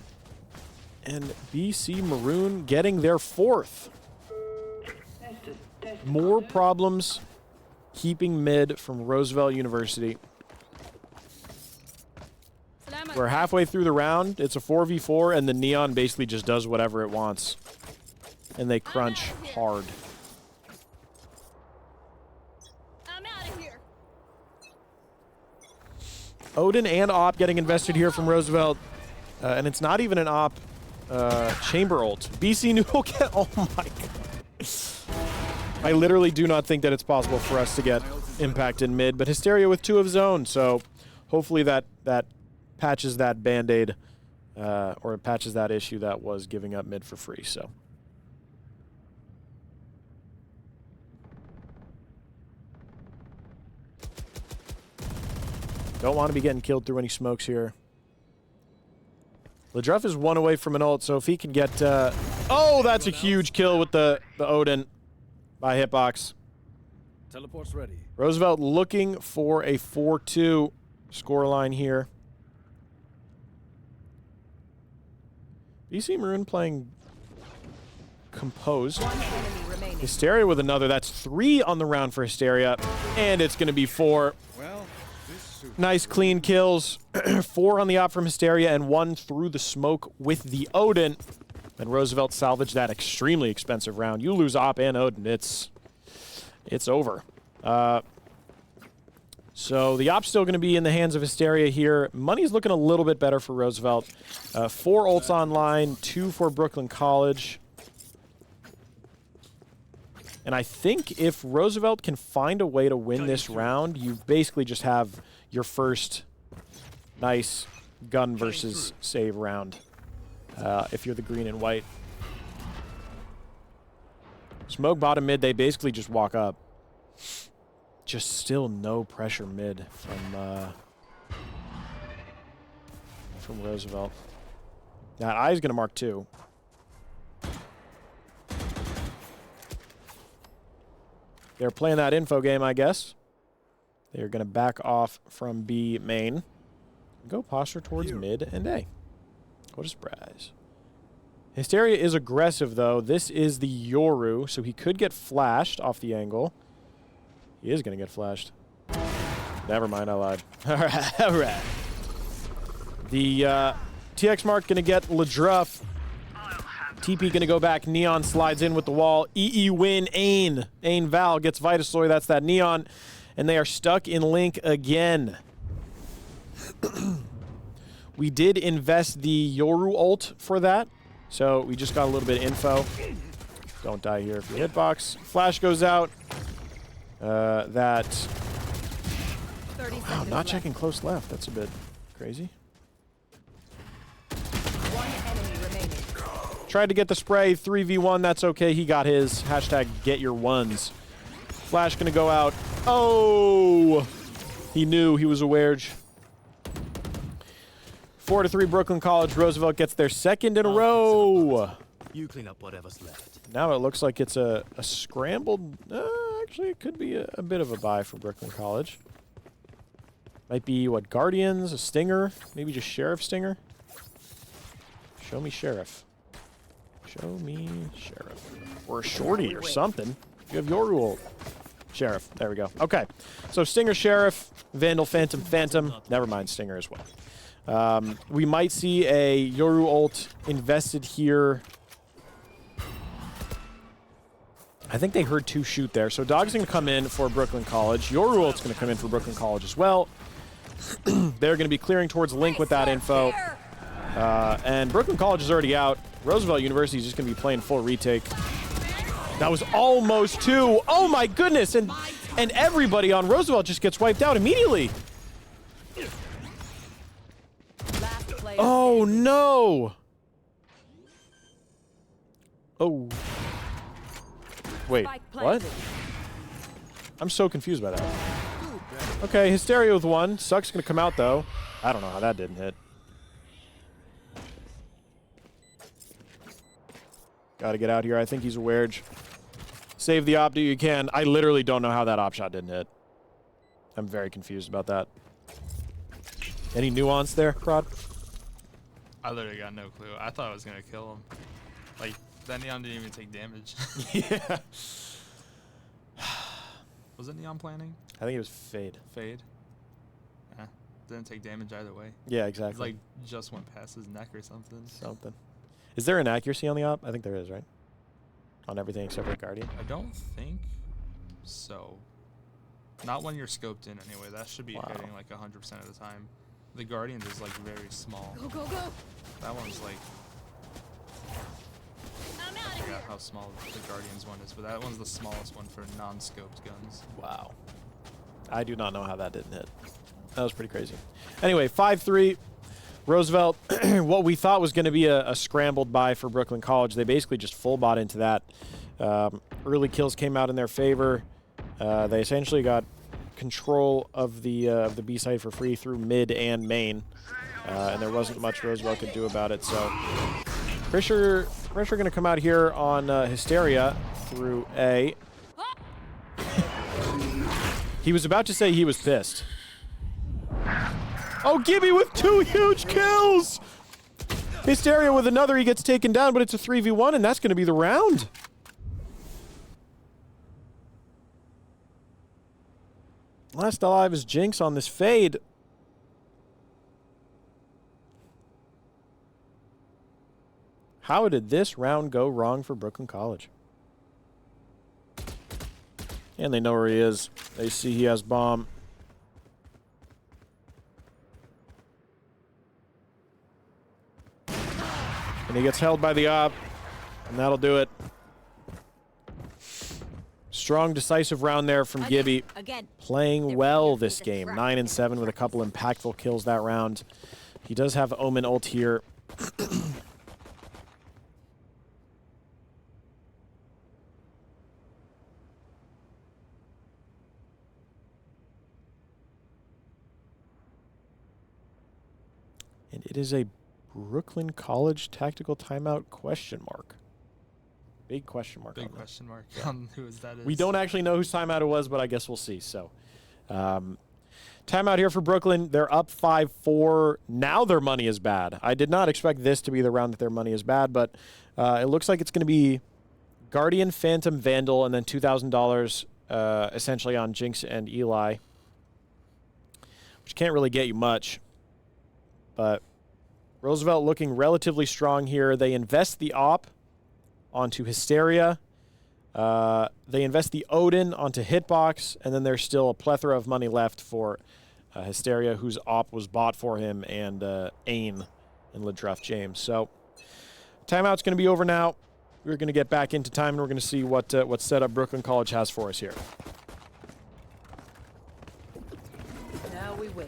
And BC Maroon getting their 4th. More problems keeping mid from Roosevelt University. We're halfway through the round. It's a 4v4, and the Neon basically just does whatever it wants. And they crunch hard. I'm out of here. Odin and Op getting invested here from Roosevelt. And it's not even an Op chamber ult. BC Noodle get... Oh my god. I literally do not think that it's possible for us to get impact in mid, but Hysteria with 2 of his own, so hopefully that patches that band-aid, or patches that issue that was giving up mid for free, so. Don't want to be getting killed through any smokes here. Ledruff is 1 away from an ult, so if he can get... oh, that's a huge kill with the Odin by Hitbox. Teleport's ready. Roosevelt looking for a 4-2 scoreline here. BC Maroon playing composed. Hysteria with another. That's 3 on the round for Hysteria. And it's going to be 4. Well, this suits. Nice clean kills. 4 on the op from Hysteria and 1 through the smoke with the Odin. And Roosevelt salvaged that extremely expensive round. You lose op and Odin, it's over. So the op's still going to be in the hands of Hysteria here. Money's looking a little bit better for Roosevelt. 4 ults online, 2 for Brooklyn College. And I think if Roosevelt can find a way to win this round, you basically just have your first nice gun versus save round. If you're the green and white. Smoke bottom mid, they basically just walk up. Just still no pressure mid from Roosevelt. That eye's gonna mark 2. They're playing that info game, I guess. They're gonna back off from B main. Go posture towards mid and A. What a surprise. Hysteria is aggressive, though. This is the Yoru, so he could get flashed off the angle. He is going to get flashed. Never mind, I lied. All right, all right. The TX Mark going to get Ledruff. TP going to go back. Neon slides in with the wall. EE win. Ain Val gets Vitasoy. That's that Neon. And they are stuck in Link again. We did invest the Yoru ult for that, so we just got a little bit of info. Don't die here if you hitbox. Flash goes out. That... Wow, not checking close left. That's a bit crazy. Tried to get the spray. 3v1. That's okay. He got his. Hashtag get your ones. Flash gonna go out. Oh! He knew. He was aware. 4-3 Brooklyn College. Roosevelt gets their 2nd in a row. You clean up whatever's left. Now it looks like it's a scrambled... actually, it could be a bit of a buy for Brooklyn College. Might be, what, Guardians, a Stinger? Maybe just Sheriff Stinger? Show me Sheriff. Show me Sheriff. Or a Shorty or something. You have your rule. Sheriff. There we go. Okay. So Stinger, Sheriff, Vandal, Phantom. Never mind, Stinger as well. We might see a Yoru ult invested here. I think they heard 2 shoot there. So Dog's going to come in for Brooklyn College. Yoru ult's going to come in for Brooklyn College as well. They're going to be clearing towards Link with that info. And Brooklyn College is already out. Roosevelt University is just going to be playing full retake. That was almost 2. Oh my goodness. And everybody on Roosevelt just gets wiped out immediately. Oh, no. Oh. Wait, what? I'm so confused by that. Okay, Hysteria with 1. Suck's going to come out, though. I don't know how that didn't hit. Got to get out here. I think he's a wedge. Save the op, do you can. I literally don't know how that op shot didn't hit. I'm very confused about that. Any nuance there, Prod? I literally got no clue. I thought I was gonna kill him. Like, that Neon didn't even take damage. Yeah. Was it Neon planning? I think it was Fade. Fade? Yeah. didn't take damage either way. Yeah, It's exactly. like just went past his neck or something. Something. Is there an accuracy on the op? I think there is, right? On everything except for the Guardian. I don't think so. Not when you're scoped in anyway. That should be Wow. hitting like 100% of the time. The Guardian is like very small. Go, go, go. That one's like, I'm I out of forgot here. how small the Guardian's one is, but that one's the smallest one for non-scoped guns. Wow. I do not know how that didn't hit. That was pretty crazy. Anyway, 5-3. Roosevelt, what we thought was going to be a scrambled buy for Brooklyn College, they basically just full bought into that. Early kills came out in their favor. They essentially got control of the B side for free through mid and main, and there wasn't much Roosevelt could do about it. So pressure going to come out here on Hysteria through A. He was about to say he was pissed. Oh, Gibby with 2 huge kills! Hysteria with another, he gets taken down, but it's a 3v1, and that's going to be the round. Last alive is Jinx on this fade. How did this round go wrong for Brooklyn College? And they know where he is. They see he has bomb. And he gets held by the op, and that'll do it. Strong, decisive round there from Gibby. Again. Playing well this game. 9 and 7 with a couple impactful kills that round. He does have Omen ult here. And it is a Brooklyn College tactical timeout question mark. Big question mark. Big on that. question mark on who that is. We don't actually know whose timeout it was, but I guess we'll see. So, timeout here for Brooklyn. They're up 5-4. Now their money is bad. I did not expect this to be the round that their money is bad, but it looks like it's going to be Guardian, Phantom, Vandal, and then $2,000 essentially on Jinx and Eli, which can't really get you much. But Roosevelt looking relatively strong here. They invest the op onto Hysteria. They invest the Odin onto Hitbox, and then there's still a plethora of money left for Hysteria, whose op was bought for him, and Ain and Ledruff James. So timeout's going to be over now. We're going to get back into time, and we're going to see what setup Brooklyn College has for us here. Now we wait.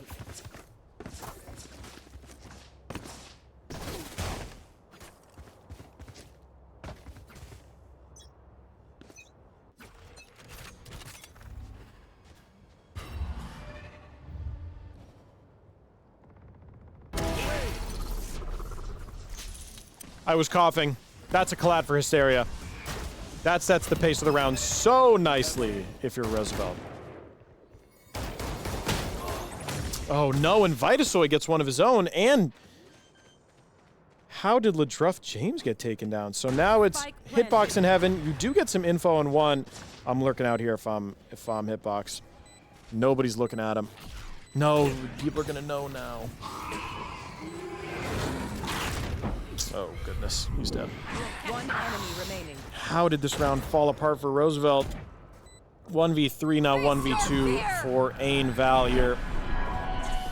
I was coughing. That's a collat for Hysteria. That sets the pace of the round so nicely if you're Roosevelt. Oh no, and Vitasoy gets one of his own, and how did Ledruff James get taken down? So now it's Hitbox in heaven. You do get some info on one. I'm lurking out here if I'm Hitbox. Nobody's looking at him. No, people are gonna know now. Oh, goodness. He's dead. One enemy remaining. How did this round fall apart for Roosevelt? 1v3, now 1v2 for Ain Val here.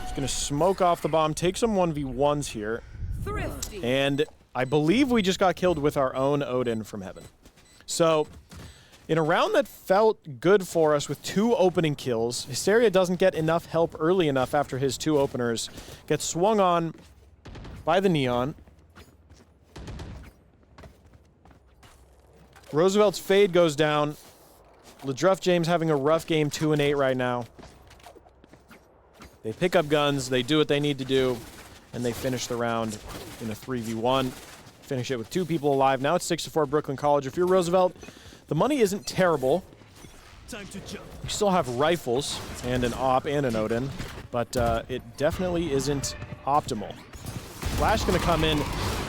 He's going to smoke off the bomb, take some 1v1s here. Thrifty. And I believe we just got killed with our own Odin from heaven. So, in a round that felt good for us with 2 opening kills, Hysteria doesn't get enough help early enough after his 2 openers. Gets swung on by the Neon. Roosevelt's fade goes down. Ledruff James having a rough game, 2 and 8 right now. They pick up guns, they do what they need to do, and they finish the round in a 3v1. Finish it with 2 people alive. Now it's 6-4 Brooklyn College. If you're Roosevelt, the money isn't terrible. Time to jump. You still have rifles and an op and an Odin, but it definitely isn't optimal. Flash gonna come in.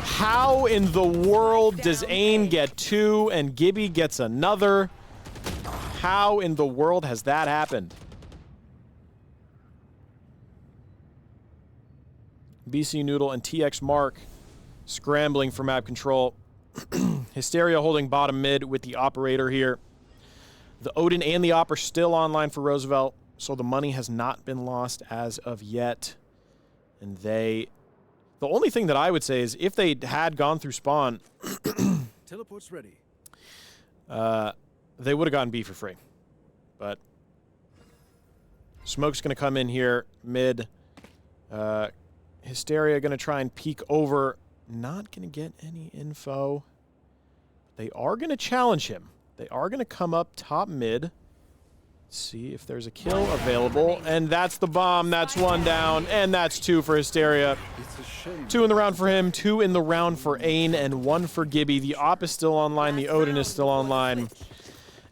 How in the world does Ain get 2 and Gibby gets another? How in the world has that happened? BC Noodle and TX Mark scrambling for map control. Hysteria holding bottom mid with the operator here. The Odin and the Op are still online for Roosevelt, so the money has not been lost as of yet. And the only thing that I would say is if they had gone through spawn, Teleport's ready. they would have gotten B for free. But Smoke's going to come in here mid. Hysteria going to try and peek over. Not going to get any info. They are going to challenge him. They are going to come up top mid. See if there's a kill available. And that's the bomb. That's one down. And that's two for Hysteria. It's a shame. 2 in the round for him. 2 in the round for Ain. And 1 for Gibby. The Op is still online. The Odin is still online.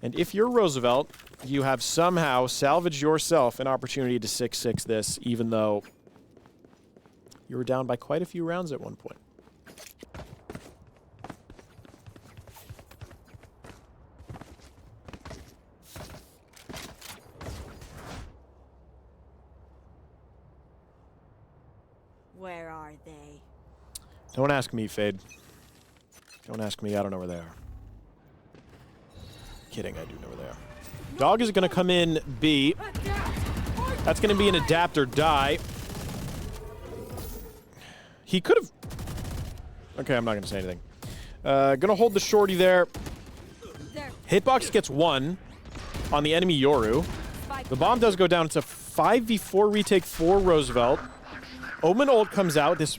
And if you're Roosevelt, you have somehow salvaged yourself an opportunity to 6-6 this, even though you were down by quite a few rounds at one point. Where are they? Don't ask me, Fade. Don't ask me. I don't know where they are. Kidding, I do know where they are. Dog is going to come in B. That's going to be an adapt or die. He could have... Okay, I'm not going to say anything. Going to hold the shorty there. Hitbox gets 1 on the enemy Yoru. The bomb does go down. It's a 5v4 retake for Roosevelt. Omen ult comes out. This...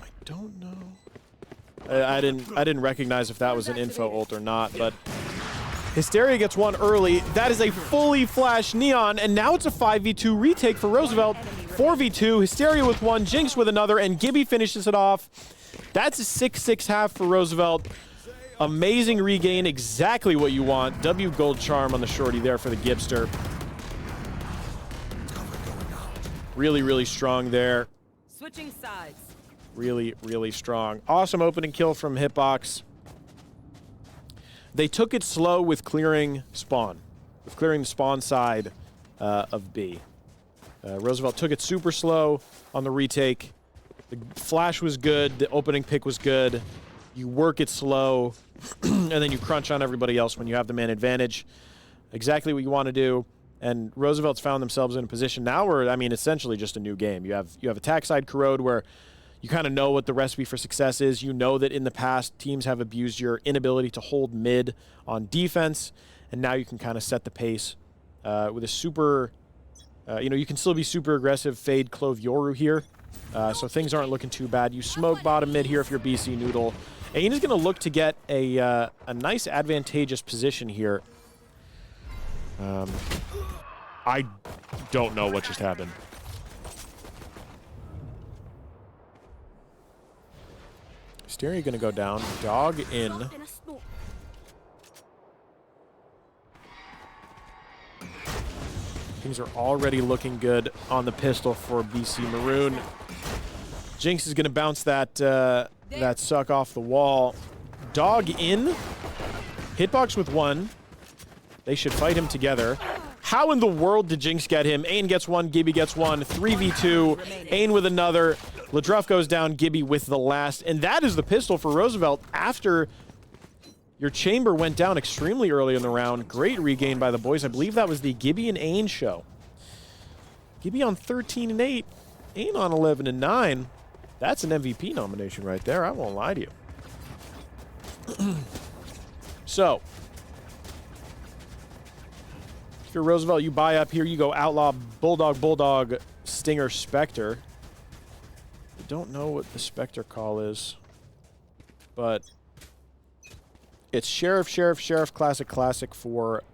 I don't know. I didn't recognize if that was an info ult or not, but... Hysteria gets 1 early. That is a fully flashed Neon, and now it's a 5v2 retake for Roosevelt. 4v2, Hysteria with 1, Jinx with another, and Gibby finishes it off. That's a 6-6 half for Roosevelt. Amazing regain, exactly what you want. W Gold Charm on the shorty there for the Gibster. Really, really strong there. Switching sides. Really, really strong. Awesome opening kill from Hitbox. They took it slow with clearing spawn, with clearing the spawn side of B. Roosevelt took it super slow on the retake. The flash was good. The opening pick was good. You work it slow, and then you crunch on everybody else when you have the man advantage. Exactly what you want to do. And Roosevelt's found themselves in a position now where, I mean, essentially just a new game. You have attack side corrode where you kind of know what the recipe for success is. You know that in the past, teams have abused your inability to hold mid on defense, and now you can kind of set the pace with a super, you can still be super aggressive, fade Clove Yoru here, so things aren't looking too bad. You smoke bottom mid here if you're BC Noodle. Ain is going to look to get a nice advantageous position here. I don't know what just happened. Hysteria going to go down. Dog in. Things are already looking good on the pistol for BC Maroon. Jinx is going to bounce that suck off the wall. Dog in. Hitbox with 1. They should fight him together. How in the world did Jinx get him? Ain gets 1, Gibby gets 1. 3v2. Ain with another. Ladruff goes down, Gibby with the last. And that is the pistol for Roosevelt after your chamber went down extremely early in the round. Great regain by the boys. I believe that was the Gibby and Ain show. Gibby on 13 and 8. Ain on 11 and 9. That's an MVP nomination right there. I won't lie to you. So, if you're Roosevelt, you buy up here. You go Outlaw, Bulldog, Stinger, Spectre. I don't know what the Spectre call is, but it's Sheriff, Classic for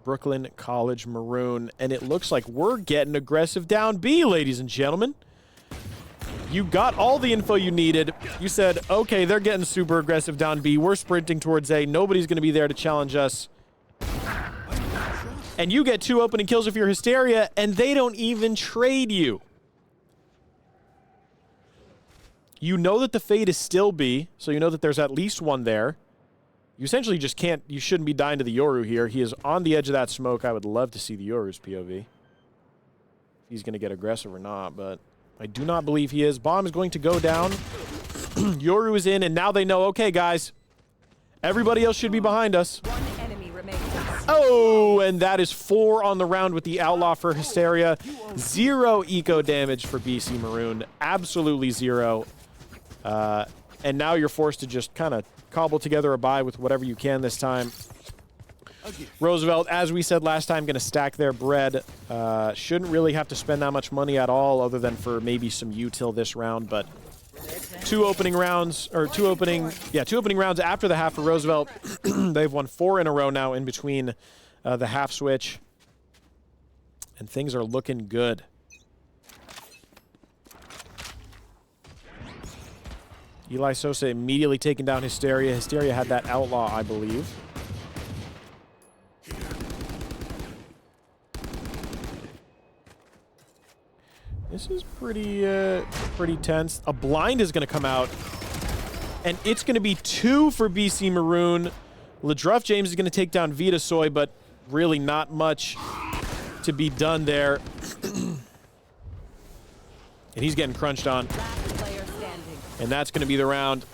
Brooklyn College Maroon, and it looks like we're getting aggressive down B, ladies and gentlemen. You got all the info you needed. You said, okay, they're getting super aggressive down B. We're sprinting towards A. Nobody's going to be there to challenge us. And you get 2 opening kills if you're Hysteria, and they don't even trade you. You know that the fade is still B, so you know that there's at least 1 there. You essentially just can't, you shouldn't be dying to the Yoru here. He is on the edge of that smoke. I would love to see the Yoru's POV. If he's going to get aggressive or not, but I do not believe he is. Bomb is going to go down. Yoru is in, and now they know, okay, guys, everybody else should be behind us. One enemy remaining. Oh, and that is 4 on the round with the Outlaw for Hysteria. 0 eco damage for BC Maroon. Absolutely 0. And now you're forced to just kind of cobble together a buy with whatever you can this time. Roosevelt, as we said last time, going to stack their bread. Shouldn't really have to spend that much money at all, other than for maybe some util this round. But two opening rounds after the half for Roosevelt. They've won 4 in a row now in between the half switch, and things are looking good. Eli Sosa immediately taking down Hysteria. Hysteria had that Outlaw, I believe. This is pretty tense. A blind is going to come out, and it's going to be 2 for BC Maroon. Ledruff James is going to take down Vita Soy, but really not much to be done there. And he's getting crunched on. And that's going to be the round.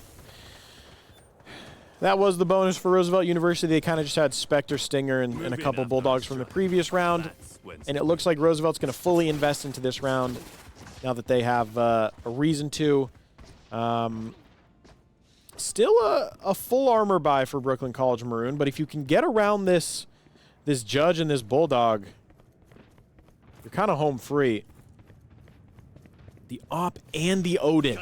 That was the bonus for Roosevelt University. They kind of just had Spectre, Stinger, and a couple Bulldogs from the previous round. And it looks like Roosevelt's going to fully invest into this round now that they have a reason to. Still a full armor buy for Brooklyn College Maroon, but if you can get around this Judge and this Bulldog, you're kind of home free. The Op and the Odin.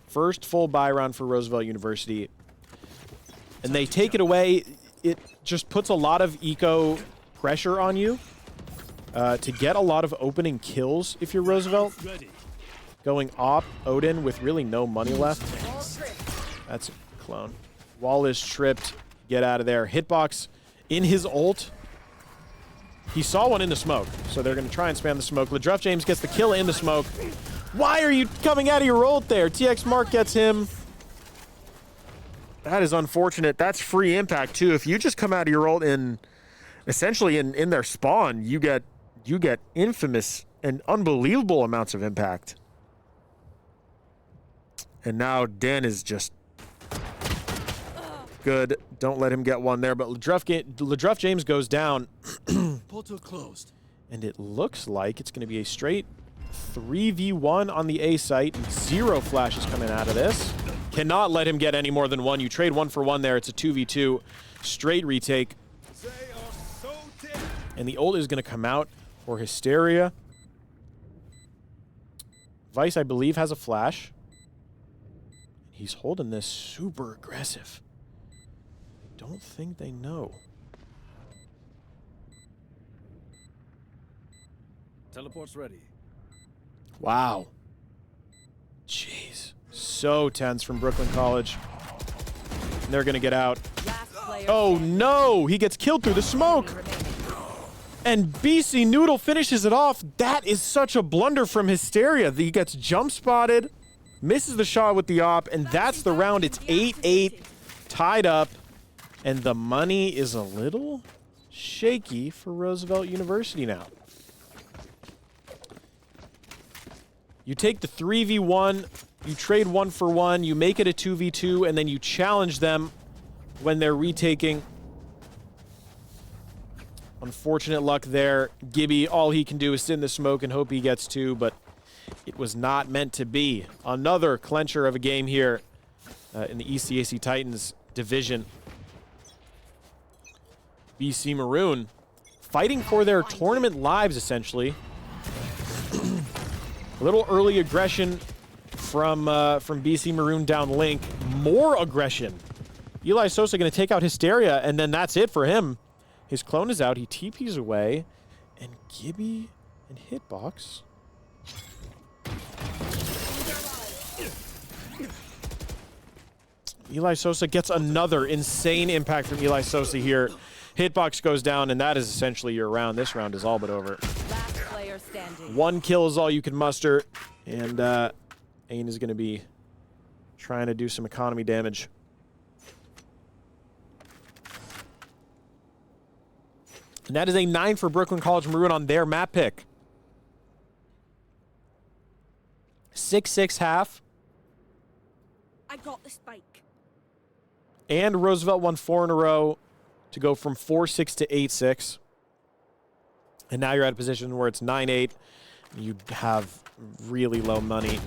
First full buy round for Roosevelt University. And they take it away. It just puts a lot of eco pressure on you to get a lot of opening kills if you're Roosevelt. Going Op, Odin with really no money left. That's a clone. Wall is tripped. Get out of there. Hitbox in his ult. He saw one in the smoke, so they're going to try and spam the smoke. Ledruff James gets the kill in the smoke. Why are you coming out of your ult there? TX Mark gets him. That is unfortunate. That's free impact, too. If you just come out of your ult essentially in their spawn, you get infamous and unbelievable amounts of impact. And now Dan is just good. Don't let him get one there. But Ledruff James goes down. Portal closed. And it looks like it's going to be a straight 3v1 on the A site. 0 flashes coming out of this. Cannot let him get any more than 1. You trade 1 for 1 there. It's a 2v2. Straight retake. And the ult is going to come out for Hysteria. Vice, I believe, has a flash. He's holding this super aggressive. Don't think they know. Teleport's ready. Wow. Jeez. So tense from Brooklyn College. And they're going to get out. Oh, no! He gets killed through the smoke! And BC Noodle finishes it off. That is such a blunder from Hysteria. He gets jump spotted, misses the shot with the op, and that's the round. It's 8-8, tied up, and the money is a little shaky for Roosevelt University now. You take the 3v1, you trade 1 for 1, you make it a 2v2, and then you challenge them when they're retaking. Unfortunate luck there. Gibby, all he can do is sit in the smoke and hope he gets 2, but it was not meant to be. Another clencher of a game here in the ECAC Titans division. BC Maroon fighting for their tournament lives, essentially. A little early aggression from BC Maroon down link. More aggression. Eli Sosa going to take out Hysteria, and then that's it for him. His clone is out. He TPs away. And Gibby and Hitbox. Eli Sosa gets another insane impact from Eli Sosa here. Hitbox goes down, and that is essentially your round. This round is all but over. Last player standing. 1 kill is all you can muster. And Ain is going to be trying to do some economy damage. And that is a 9 for Brooklyn College Maroon on their map pick. 6-6 half. I got the spike. And Roosevelt won 4 in a row to go from 4-6 to 8-6. And now you're at a position where it's 9-8. You have really low money.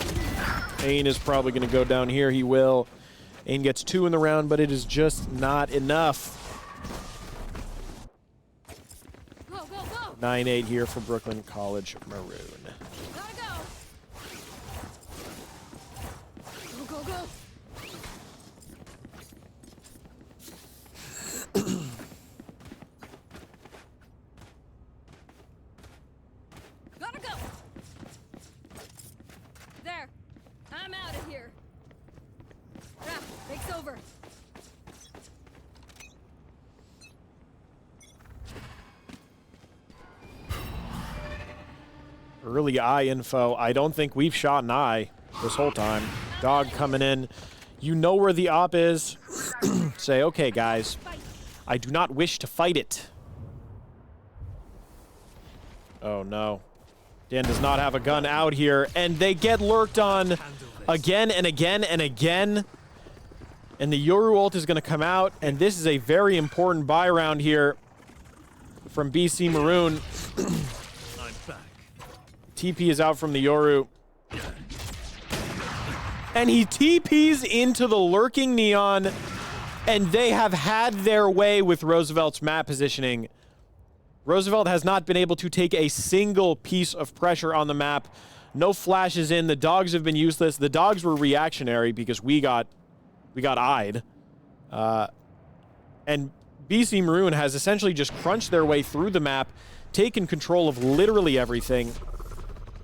Ain is probably going to go down here. He will. Ain gets 2 in the round, but it is just not enough. Go, go, go. 9-8 here for Brooklyn College Maroon. Gotta go. Go, go, go. Gotta go. There. I'm out of here. Ah, break's over. Early eye info. I don't think we've shot an eye this whole time. Dog coming in. You know where the op is. Say, okay, guys. I do not wish to fight it. Oh, no. Dan does not have a gun out here. And they get lurked on again and again and again. And the Yoru ult is going to come out. And this is a very important buy round here from BC Maroon. I'm back. TP is out from the Yoru. And he TPs into the lurking Neon. And they have had their way with Roosevelt's map positioning. Roosevelt has not been able to take a single piece of pressure on the map. No flashes in. The dogs have been useless. The dogs were reactionary because we got eyed. And BC Maroon has essentially just crunched their way through the map, taken control of literally everything.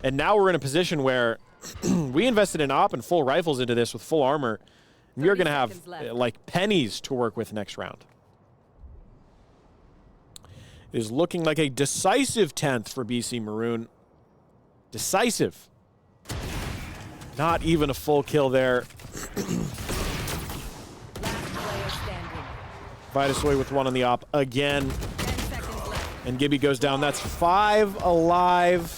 And now we're in a position where we invested in op and full rifles into this with full armor. We are going to have like pennies to work with next round. It is looking like a decisive 10th for BC Maroon. Decisive. Not even a full kill there. Vitasoy with 1 on the op again. 10 seconds left. And Gibby goes down. That's 5 alive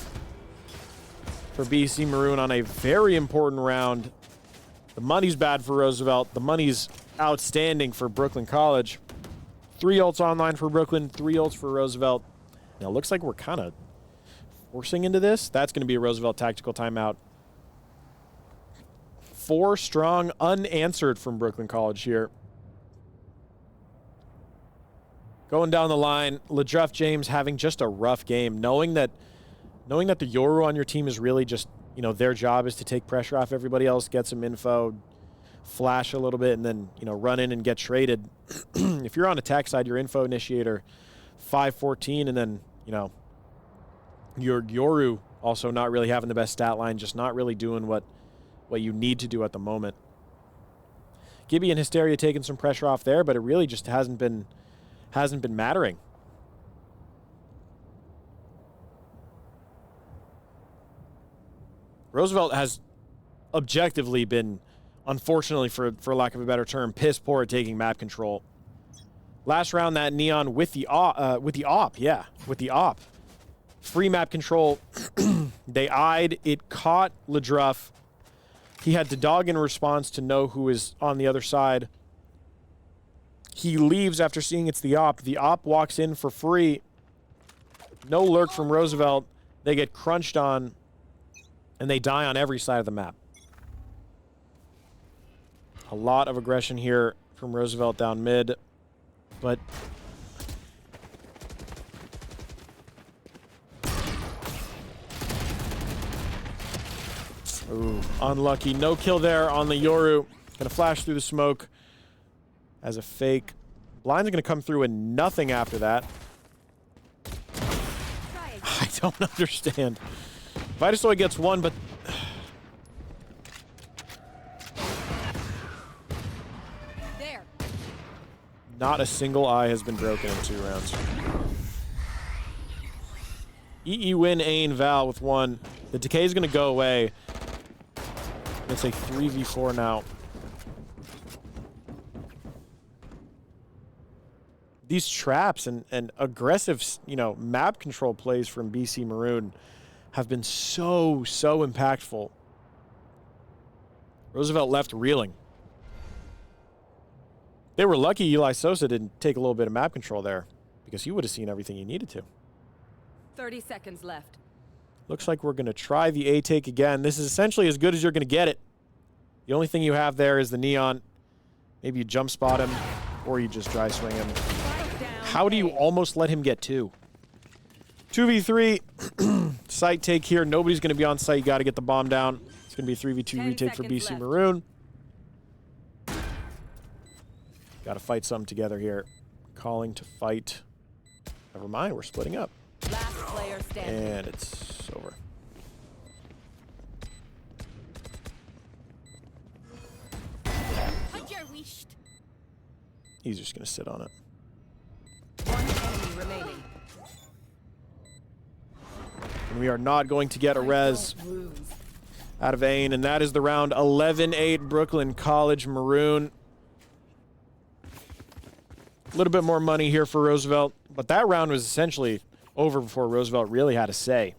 for BC Maroon on a very important round. The money's bad for Roosevelt. The money's outstanding for Brooklyn College. 3 ults online for Brooklyn, 3 ults for Roosevelt. Now, it looks like we're kind of forcing into this. That's going to be a Roosevelt tactical timeout. 4 strong, unanswered from Brooklyn College here. Going down the line, Ledruff James having just a rough game, knowing that the Yoru on your team is really just, you know, their job is to take pressure off everybody else, get some info, flash a little bit, and then, you know, run in and get traded. If you're on attack side, your info initiator 514, and then, you know, your Yoru also not really having the best stat line, just not really doing what you need to do at the moment. Gibby and Hysteria taking some pressure off there, but it really just hasn't been mattering. Roosevelt has objectively been, unfortunately for lack of a better term, piss poor at taking map control. Last round, that Neon with the op. Free map control. They eyed. It caught Ledruff. He had to dog in response to know who is on the other side. He leaves after seeing it's the op. The op walks in for free. No lurk from Roosevelt. They get crunched on, and they die on every side of the map. A lot of aggression here from Roosevelt down mid, but ooh, unlucky. No kill there on the Yoru. Gonna flash through the smoke as a fake. Blind's gonna come through and nothing after that. I don't understand. Vitasoy gets 1, but There. not a single eye has been broken in 2 rounds. EE win, Ain, Val with 1. The decay is going to go away. It's a 3v4 now. These traps and aggressive, you know, map control plays from BC Maroon have been so impactful. Roosevelt left reeling. They were lucky Eli Sosa didn't take a little bit of map control there because he would have seen everything he needed to. 30 seconds left. Looks like we're going to try the A take again. This is essentially as good as you're going to get it. The only thing you have there is the neon. Maybe you jump spot him or you just dry swing him. How do you almost let him get 2? 2v3. Site take here. Nobody's going to be on site. You got to get the bomb down. It's going to be a 3v2 retake for BC left. Maroon. Got to fight something together here. Calling to fight. Never mind. We're splitting up. Last player standing. And it's over. He's just going to sit on it. One enemy remaining. And we are not going to get a res out of Ain, and that is the round. 11-8 Brooklyn College Maroon. A little bit more money here for Roosevelt, but that round was essentially over before Roosevelt really had a say.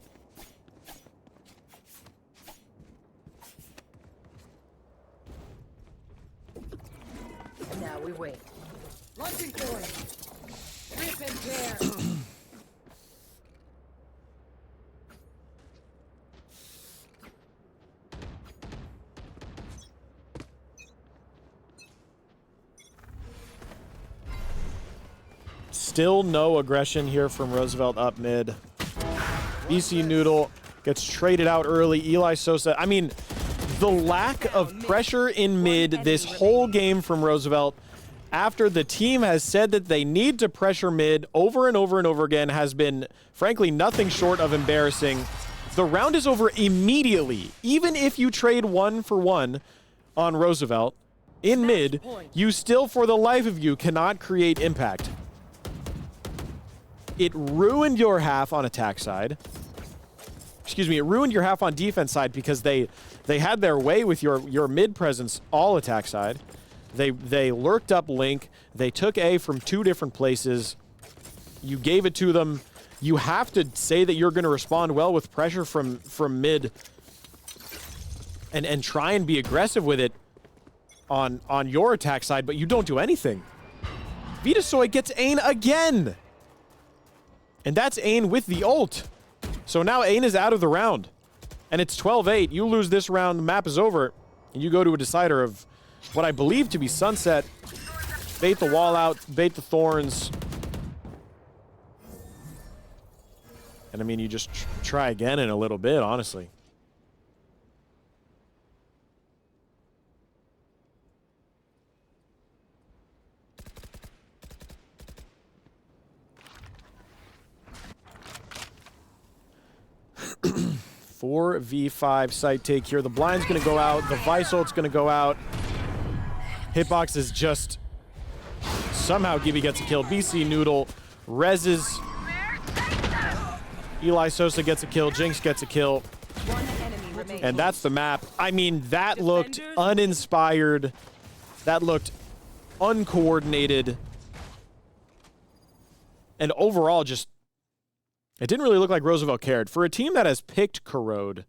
Now we wait. Launching forward. Rip and tear. Still no aggression here from Roosevelt up mid. BC Noodle gets traded out early. Eli Sosa. I mean, the lack of pressure in mid this whole game from Roosevelt after the team has said that they need to pressure mid over and over and over again has been, frankly, nothing short of embarrassing. The round is over immediately. Even if you trade 1 for 1 on Roosevelt in mid, you still, for the life of you, cannot create impact. It ruined your half on attack side. Excuse me, it ruined your half on defense side because they had their way with your mid presence all attack side. They lurked up Link. They took A from 2 different places. You gave it to them. You have to say that you're going to respond well with pressure from mid and try and be aggressive with it on your attack side, but you don't do anything. Vitasoy gets Ain again. And that's Ain with the ult. So now Ain is out of the round. And it's 12-8. You lose this round, the map is over. And you go to a decider of what I believe to be Sunset. Bait the wall out, bait the thorns. And I mean, you just try again in a little bit, honestly. Four v5 site take here. The blind's going to go out. The Vice ult's going to go out. Hitbox is just... Somehow Gibby gets a kill. BC Noodle reses. Eli Sosa gets a kill. Jinx gets a kill. One enemy remaining. And that's the map. I mean, that looked uninspired. That looked uncoordinated. And overall, just... It didn't really look like Roosevelt cared. For a team that has picked Corrode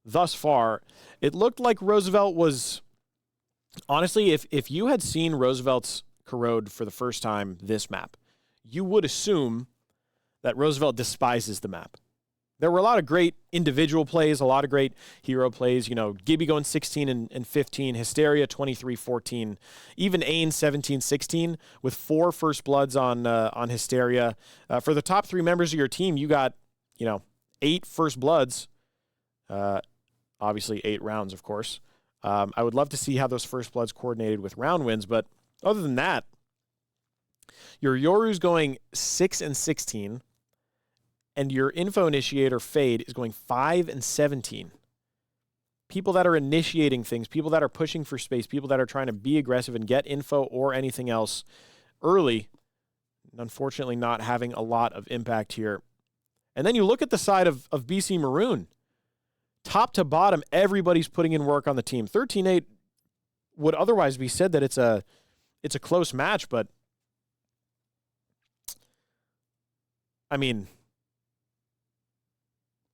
thus far, it looked like Roosevelt was... Honestly, if you had seen Roosevelt's Corrode for the first time this map, you would assume that Roosevelt despises the map. There were a lot of great individual plays, a lot of great hero plays. You know, Gibby going 16 and 15, Hysteria 23-14, even Ain 17-16 with 4 first bloods on Hysteria. For the top 3 members of your team, you got, 8 first bloods. Obviously 8 rounds, of course. I would love to see how those first bloods coordinated with round wins, but other than that, your Yoru's going 6 and 16. And your info initiator Fade is going 5 and 17. People that are initiating things, people that are pushing for space, people that are trying to be aggressive and get info or anything else early, unfortunately not having a lot of impact here. And then you look at the side of BC Maroon. Top to bottom, everybody's putting in work on the team. 13-8 would otherwise be said that it's a close match, but I mean...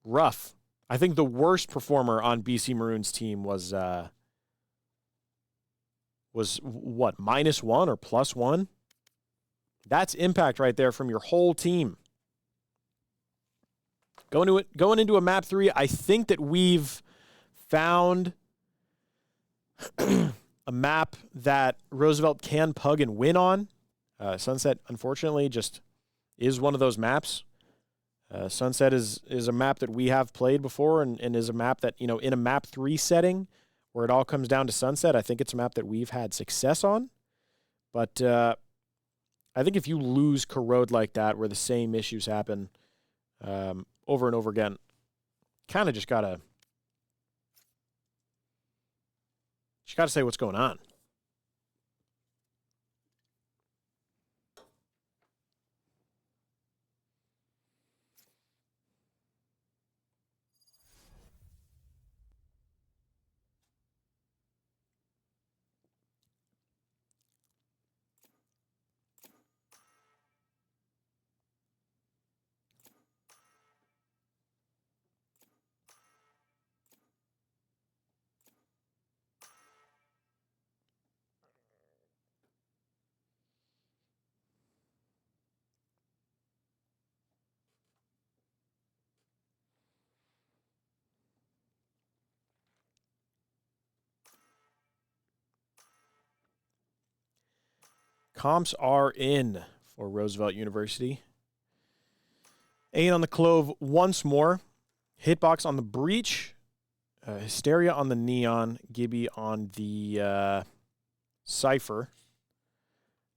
rough. I think the worst performer on BC Maroon's team was was what, -1 or +1? That's impact right there from your whole team. Going into a map 3, I think that we've found a map that Roosevelt can pug and win on. Sunset, unfortunately, just is one of those maps. Sunset is a map that we have played before and is a map that, you know, in a map 3 setting where it all comes down to Sunset, I think it's a map that we've had success on. But I think if you lose Corrode like that, where the same issues happen over and over again, kind of just gotta say what's going on. Comps are in for Roosevelt University. Ain on the Clove once more. Hitbox on the Breach. Hysteria on the Neon. Gibby on the Cypher.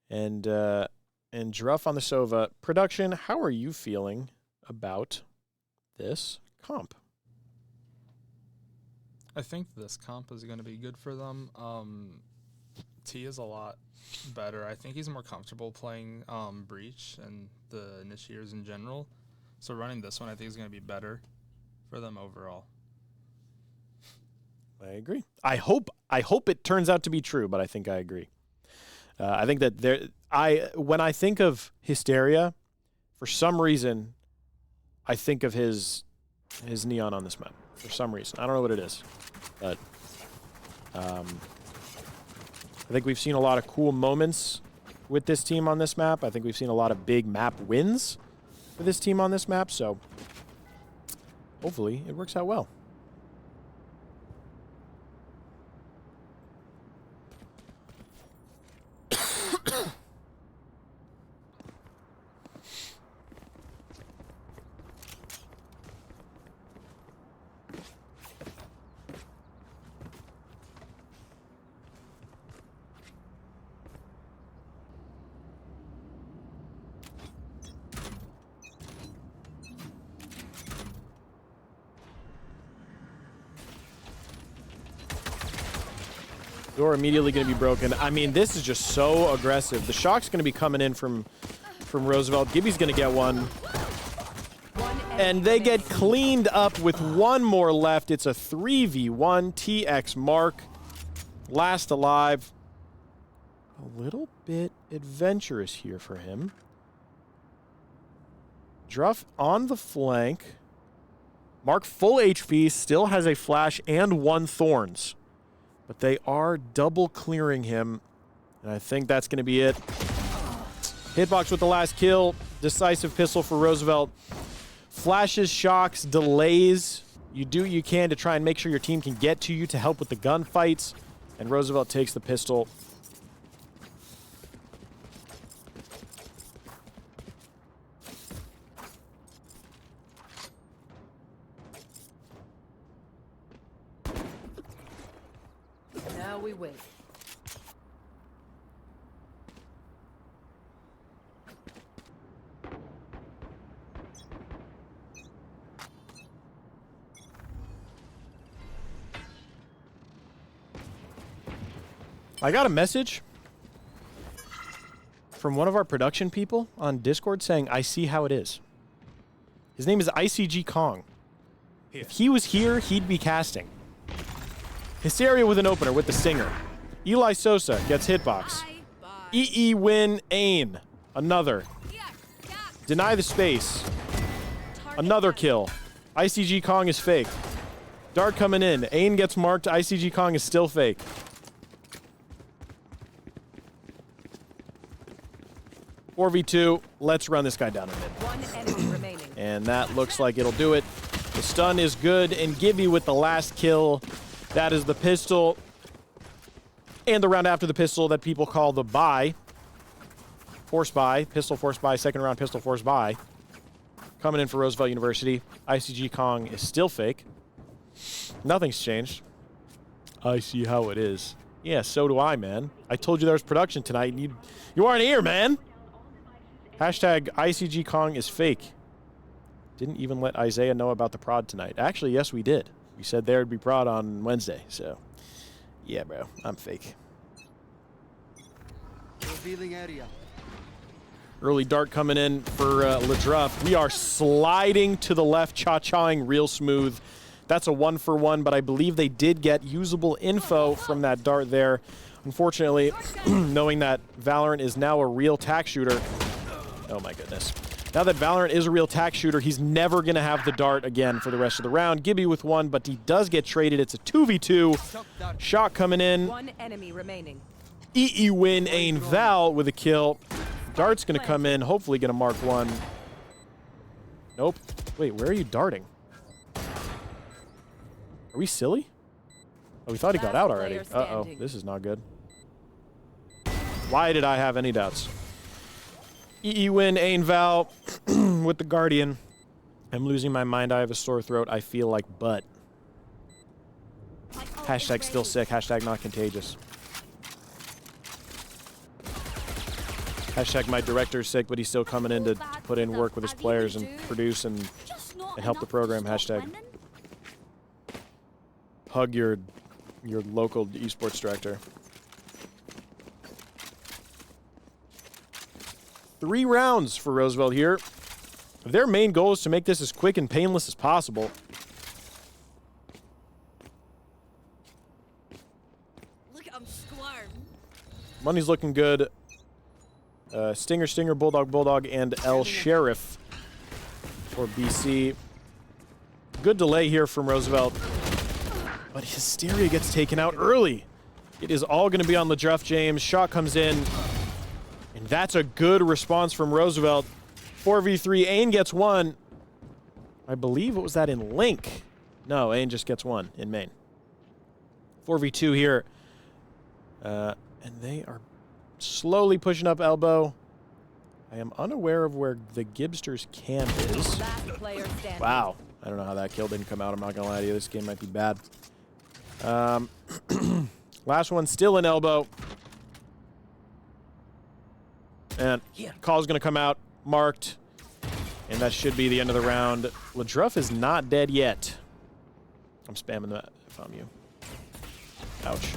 And Druff on the Sova. Production, how are you feeling about this comp? I think this comp is going to be good for them. T is a lot better. I think he's more comfortable playing Breach and the Initiators in general. So running this one, I think, is going to be better for them overall. I agree. I hope it turns out to be true, but I think I agree. I think that when I think of Hysteria, for some reason, I think of his Neon on this map. For some reason, I don't know what it is, but I think we've seen a lot of cool moments with this team on this map. I think we've seen a lot of big map wins for this team on this map, so hopefully it works out well. Door immediately going to be broken. I mean, this is just so aggressive. The shock's going to be coming in from Roosevelt. Gibby's going to get one. And they get cleaned up with one more left. It's a 3v1. TX Mark, last alive. A little bit adventurous here for him. Druff on the flank. Mark full HP, still has a flash and 1 Thorns. But they are double clearing him, and I think that's going to be it. Hitbox with the last kill. Decisive pistol for Roosevelt. Flashes, shocks, delays. You do what you can to try and make sure your team can get to you to help with the gunfights. And Roosevelt takes the pistol. Now we wait. I got a message from one of our production people on Discord saying, I see how it is. His name is ICG Kong. If he was here, he'd be casting. Hysteria with an opener with the Stinger. Eli Sosa gets hitbox. EE win Ain. Another. Deny the space. Another kill. ICG Kong is fake. Dart coming in. Ain gets marked. ICG Kong is still fake. 4v2. Let's run this guy down in mid. One enemy remaining. And that looks like it'll do it. The stun is good, and Gibby with the last kill. That is the pistol. And the round after the pistol that people call the buy. Force buy. Pistol force buy. Second round pistol force buy. Coming in for Roosevelt University. ICG Kong is still fake. Nothing's changed. I see how it is. Yeah, so do I, man. I told you there was production tonight, and you aren't here, man. Hashtag ICG Kong is fake. Didn't even let Isaiah know about the prod tonight. Actually, yes, we did. We said there would be prod on Wednesday, so. Yeah, bro, I'm fake. Revealing area. Early dart coming in for Ledruff. We are sliding to the left, cha-chaing real smooth. That's a 1-for-1, but I believe they did get usable info from that dart there. Unfortunately, knowing that Valorant is now a real tack shooter. Oh my goodness. Now that Valorant is a real tack shooter, he's never going to have the dart again for the rest of the round. Gibby with 1, but he does get traded. It's a 2v2. Shot coming in. One enemy remaining. EE win Ain Val with a kill. Dart's going to come in, hopefully going to mark 1. Nope. Wait, where are you darting? Are we silly? Oh, we thought he got out already. Uh-oh, this is not good. Why did I have any doubts? EE win Ain Val with the Guardian. I'm losing my mind. I have a sore throat. I feel like butt. Hashtag still sick. Hashtag not contagious. Hashtag my director's sick, but he's still coming in to put in work with his players and produce and help the program. Hashtag hug your local esports director. 3 rounds for Roosevelt here. Their main goal is to make this as quick and painless as possible. Look, I'm squirm. Money's looking good. Stinger, Bulldog, and El Sheriff for BC. Good delay here from Roosevelt. But Hysteria gets taken out early. It is all going to be on Ledruff James. Shot comes in. And that's a good response from Roosevelt. 4v3. Ain gets 1. I believe it was that in Link. No, Ain just gets 1 in main. 4v2 here. And they are slowly pushing up elbow. I am unaware of where the Gibster's camp is. Last player standing. Wow. I don't know how that kill didn't come out. I'm not going to lie to you. This game might be bad. Last one still in elbow. And call's going to come out. Marked. And that should be the end of the round. Ledruff is not dead yet. I'm spamming that if I'm you. Ouch.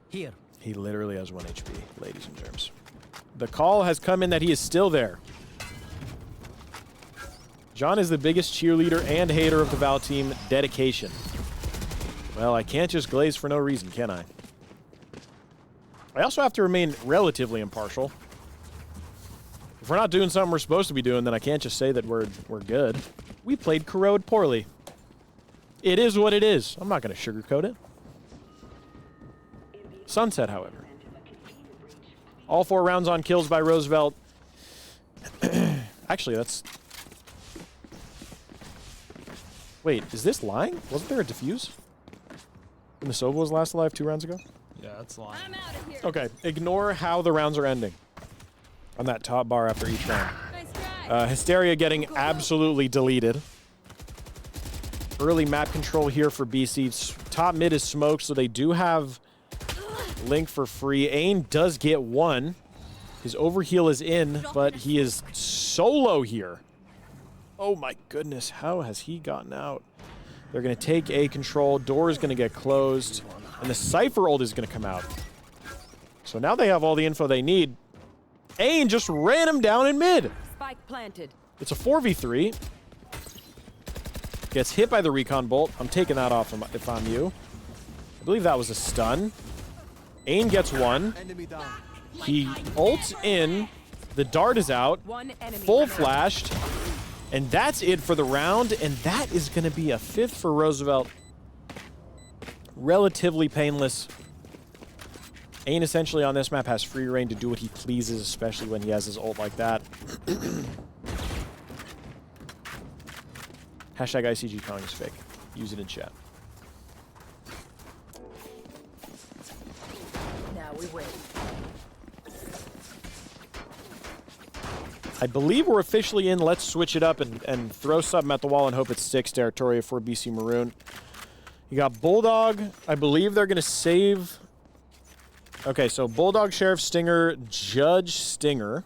Here. He literally has 1 HP, ladies and germs. The call has come in that he is still there. John is the biggest cheerleader and hater of the Val team. Dedication. Well, I can't just glaze for no reason, can I? I also have to remain relatively impartial. If we're not doing something we're supposed to be doing, then I can't just say that we're good. We played Corrode poorly. It is what it is. I'm not going to sugarcoat it. Sunset, however. All 4 rounds on kills by Roosevelt. Actually, that's... Wait, is this lying? Wasn't there a defuse? When the Sova was last alive 2 rounds ago? Yeah, that's lying. I'm out of here. Okay, ignore how the rounds are ending. On that top bar after each round. Nice try. Hysteria getting absolutely deleted. Early map control here for BC. Top mid is smoked, so they do have Link for free. Ain does get 1. His overheal is in, but he is solo here. Oh my goodness, how has he gotten out? They're going to take A control. Door is going to get closed. And the Cypher ult is going to come out. So now they have all the info they need. Ain just ran him down in mid. Spike planted. It's a 4v3. Gets hit by the recon bolt. I'm taking that off if I'm you. I believe that was a stun. Ain gets 1. Enemy down. He ults in. The dart is out. One enemy. Full flashed. And that's it for the round. And that is going to be a 5th for Roosevelt. Relatively painless. Ain essentially on this map has free reign to do what he pleases, especially when he has his ult like that. Hashtag ICG Kong is fake. Use it in chat. Now we win. I believe we're officially in. Let's switch it up and throw something at the wall and hope it's 6 territory for BC Maroon. You got Bulldog. I believe they're going to save... Okay, so Bulldog, Sheriff, Stinger, Judge, Stinger.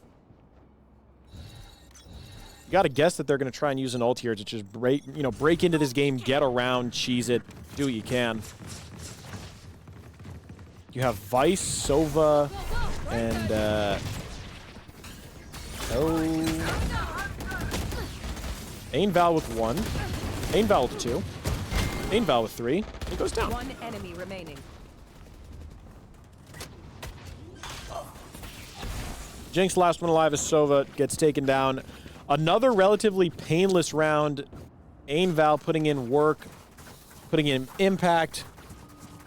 You got to guess that they're going to try and use an ult here to just break into this game, get around, cheese it, do what you can. You have Vice, Sova, and... Ain Val with 1. Ain Val with 2. Ain Val with 3. It goes down. One enemy remaining. Jinx, last one alive as Sova gets taken down. Another relatively painless round. Ain Val putting in work, putting in impact.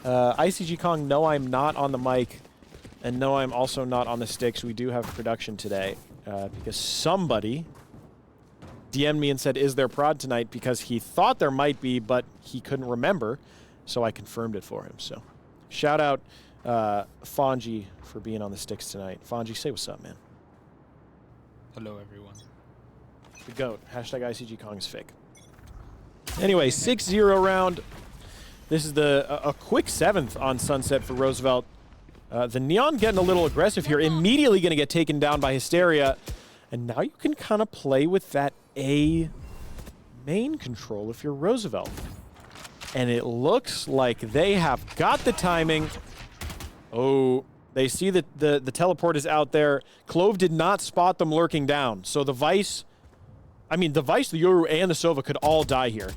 ICG Kong, no, I'm not on the mic. And no, I'm also not on the sticks. We do have production today. Because somebody DM'd me and said, is there prod tonight? Because he thought there might be, but he couldn't remember. So I confirmed it for him. So shout out Fonji for being on the sticks tonight. Fonji, say what's up, man. Hello, everyone. The GOAT. Hashtag ICG Kong is fake. Anyway, 6-0 round. This is a quick 7th on Sunset for Roosevelt. The Neon getting a little aggressive here. Immediately going to get taken down by Hysteria. And now you can kind of play with that A main control if you're Roosevelt. And it looks like they have got the timing. Oh, they see that the teleport is out there. Clove did not spot them lurking down. So the Vice, the Vice, the Yoru, and the Sova could all die here.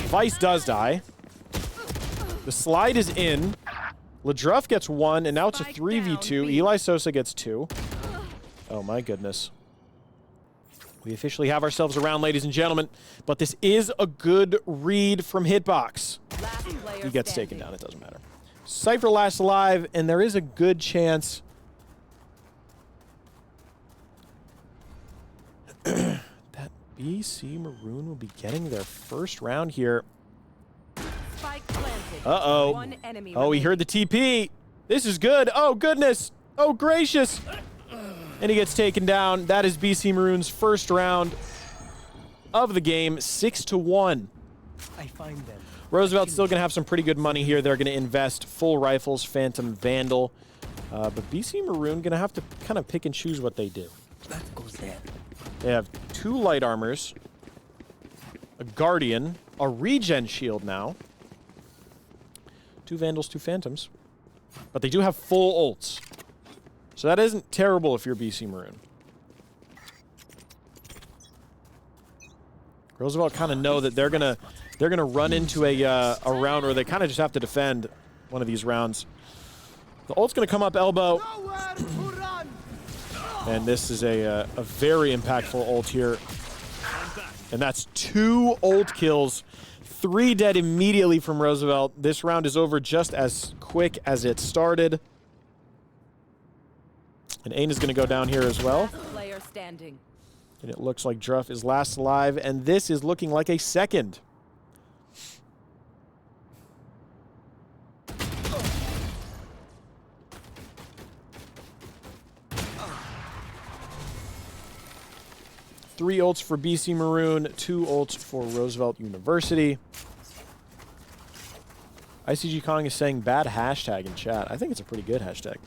Vice does die. The slide is in. Ladruff gets 1, and now it's a 3v2. Eli Sosa gets 2. Oh my goodness. We officially have ourselves around, ladies and gentlemen. But this is a good read from Hitbox. He gets taken down, it doesn't matter. Cypher last alive, and there is a good chance that BC Maroon will be getting their first round here. Uh-oh. Oh, he heard the TP. This is good. Oh, goodness. Oh, gracious. And he gets taken down. That is BC Maroon's first round of the game, 6-1. I find them. Roosevelt's still going to have some pretty good money here. They're going to invest full rifles, Phantom, Vandal. But BC Maroon going to have to kind of pick and choose what they do. That goes there. They have 2 light armors, a Guardian, a regen shield now. 2 Vandals, 2 Phantoms. But they do have full ults. So that isn't terrible if you're BC Maroon. Roosevelt kind of know that they're gonna run into a round where they kind of just have to defend one of these rounds. The ult's gonna come up elbow. And this is a very impactful ult here. And that's 2 ult kills. 3 dead immediately from Roosevelt. This round is over just as quick as it started. And Ain is going to go down here as well. Player standing. And it looks like Druff is last alive, and this is looking like a second. Three ults for BC Maroon, 2 ults for Roosevelt University. ICG Kong is saying bad hashtag in chat. I think it's a pretty good hashtag.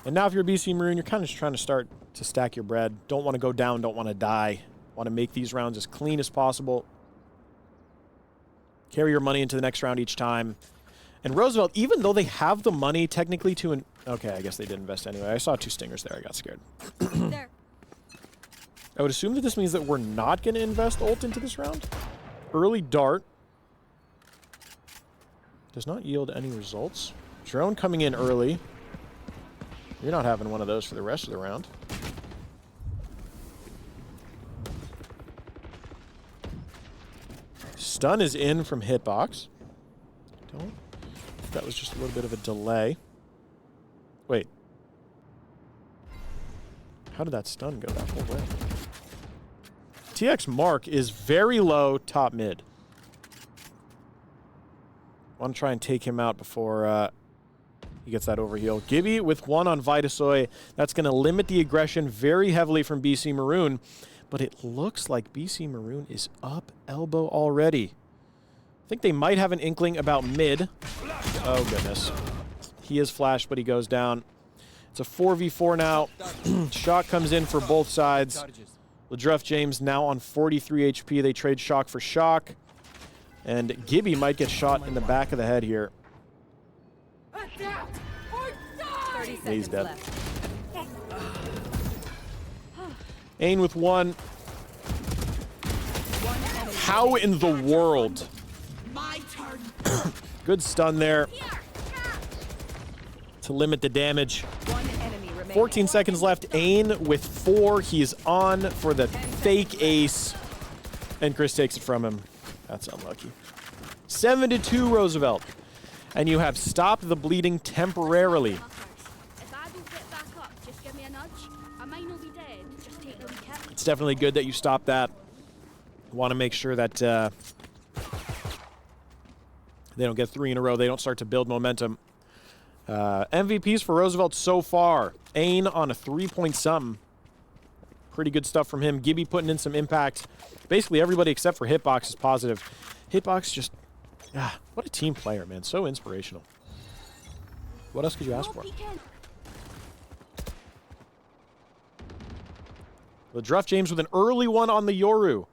And now if you're BC Maroon, you're kind of just trying to start to stack your bread. Don't want to go down, don't want to die. Want to make these rounds as clean as possible. Carry your money into the next round each time. And Roosevelt, even though they have the money technically to... Okay, I guess they did invest anyway. I saw 2 stingers there. I got scared. There. I would assume that this means that we're not going to invest ult into this round. Early dart. Does not yield any results. Drone coming in early. You're not having one of those for the rest of the round. Stun is in from Hitbox. That was just a little bit of a delay. Wait. How did that stun go that whole way? TX Mark is very low top mid. Want to try and take him out before he gets that overheal. Gibby with one on Vitasoy. That's going to limit the aggression very heavily from BC Maroon. But it looks like BC Maroon is up elbow already. I think they might have an inkling about mid. Oh, goodness. He is flashed, but he goes down. It's a 4v4 now. Shock comes in for both sides. Ledruff James now on 43 HP. They trade Shock for Shock. And Gibby might get shot in the back of the head here. Adapt or die! 30 Yeah, he's seconds dead. left. Ain with one. How in the world? My turn. Good stun there to limit the damage. One enemy remaining. 14 seconds left. Ain with 4. He's on for the fake ace. And Chris takes it from him. That's unlucky. 7-2 Roosevelt. And you have stopped the bleeding temporarily. If I don't get back up, just give me a nudge. I might not be dead. Just take a wee kick. It's definitely good that you stopped that. Want to make sure that they don't get 3 in a row. They don't start to build momentum. MVPs for Roosevelt so far. Ain on a 3-point something. Pretty good stuff from him. Gibby putting in some impact. Basically everybody except for Hitbox is positive. Hitbox just... what a team player, man. So inspirational. What else could you ask for? Ledruff James with an early one on the Yoru.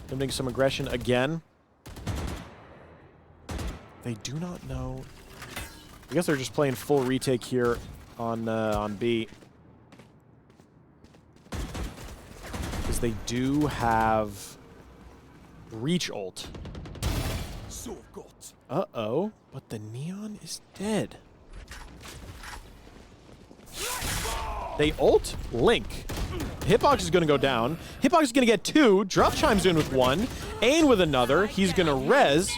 Limiting some aggression again. They do not know. I guess they're just playing full retake here on B. Because they do have Reach ult. So got. Uh-oh, but the Neon is dead. They ult Link. Hitbox is going to go down. Hitbox is going to get 2. Drop chimes in with 1. Ain with another. He's going to res.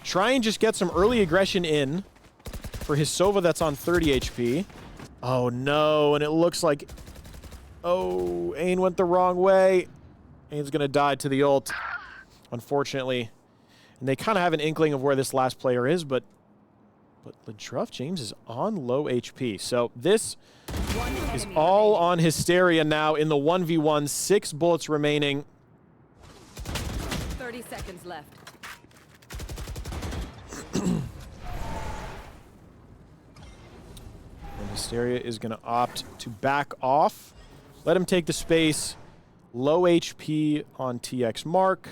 Try and just get some early aggression in for his Sova that's on 30 HP. Oh, no. And it looks like... Oh, Ain went the wrong way. Ain's going to die to the ult, unfortunately. And they kind of have an inkling of where this last player is, but Ledruff James is on low HP. So this is all on Hysteria now in the 1v1. 6 bullets remaining. 30 seconds left. And Hysteria is going to opt to back off. Let him take the space. Low HP on TX Mark.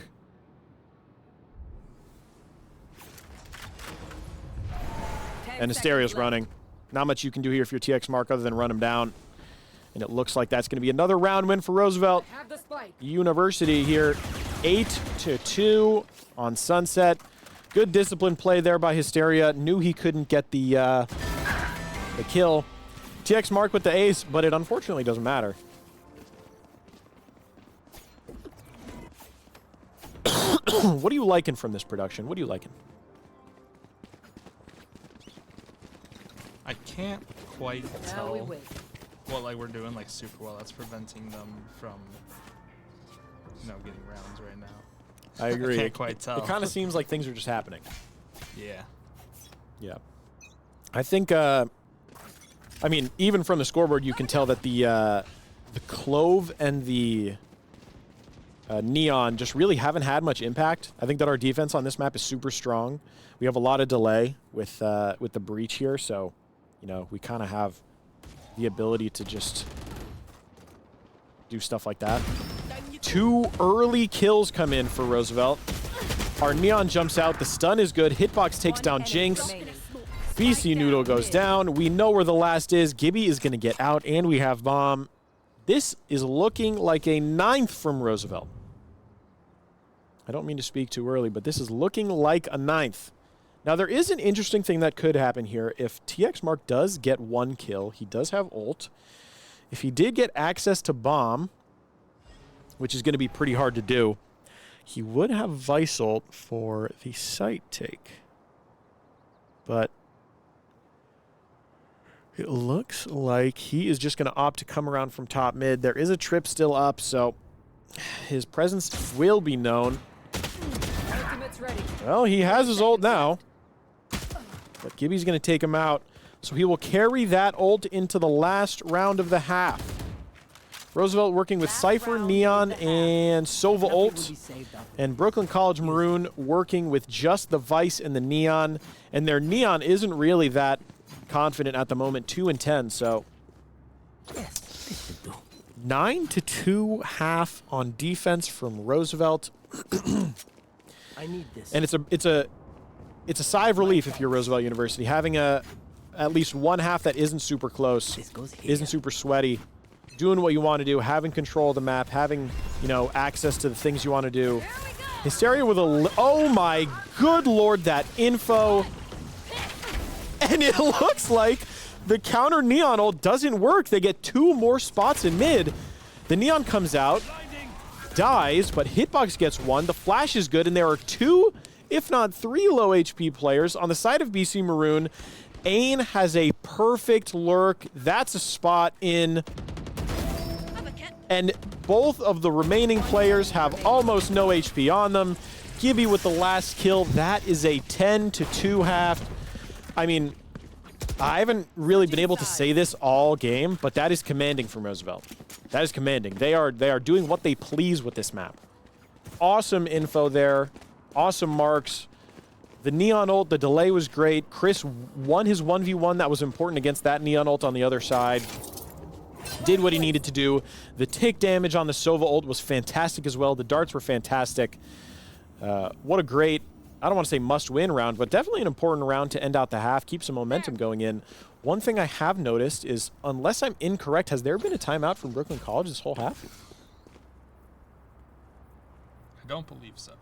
And Hysteria's running. Not much you can do here if you're TX Mark other than run him down. And it looks like that's going to be another round win for Roosevelt Have the spike. University here. 8-2 on Sunset. Good discipline play there by Hysteria. Knew he couldn't get the kill. TX Mark with the ace, but it unfortunately doesn't matter. What are you liking from this production? What are you liking? I can't quite Now we tell win. what like we're doing like super well. That's preventing them from getting rounds right now. I agree. Can't quite tell. It kind of seems like things are just happening. Yeah. Yeah. I think, I mean, even from the scoreboard, you can tell that the Clove and the Neon just really haven't had much impact. I think that our defense on this map is super strong. We have a lot of delay with the breach here, so, we kind of have the ability to just do stuff like that. 2 early kills come in for Roosevelt. Our Neon jumps out. The stun is good. Hitbox takes down Jinx. BC Noodle goes down. We know where the last is. Gibby is going to get out, and we have Bomb. This is looking like a 9th from Roosevelt. I don't mean to speak too early, but this is looking like a 9th. Now, there is an interesting thing that could happen here. If TX Mark does get 1 kill, he does have ult. If he did get access to Bomb, which is going to be pretty hard to do, he would have Vice ult for the site take. But it looks like he is just going to opt to come around from top mid. There is a trip still up, so his presence will be known. Ultimate's ready. Well, he has his ult now. But Gibby's going to take him out. So he will carry that ult into the last round of the half. Roosevelt working with Cypher, Neon, and Sova ult. And Brooklyn College Maroon working with just the Vice and the Neon. And their Neon isn't really that confident at the moment, 2-10. So 9-2 half on defense from Roosevelt. I need this. And it's a sigh of relief if you're Roosevelt University, having at least one half that isn't super close, isn't super sweaty, doing what you want to do, having control of the map, having, you know, access to the things you want to do. Hysteria with oh my good lord, that info. And it looks like the counter Neon ult doesn't work. They get 2 more spots in mid. The Neon comes out, dies, but Hitbox gets 1. The flash is good, and there are 2, if not 3 low HP players on the side of BC Maroon. Ain has a perfect lurk. That's a spot in. And both of the remaining players have almost no HP on them. Gibby with the last kill. That is a 10-2 half. I mean, I haven't really been able to say this all game, but that is commanding from Roosevelt. That is commanding. They are doing what they please with this map. Awesome info there. Awesome marks. The Neon ult, the delay was great. Chris won his 1v1. That was important against that Neon ult on the other side. Did what he needed to do. The tick damage on the Sova ult was fantastic as well. The darts were fantastic. What a great, I don't want to say must-win round, but definitely an important round to end out the half, keep some momentum going in. One thing I have noticed is, unless I'm incorrect, has there been a timeout from Brooklyn College this whole half? I don't believe so.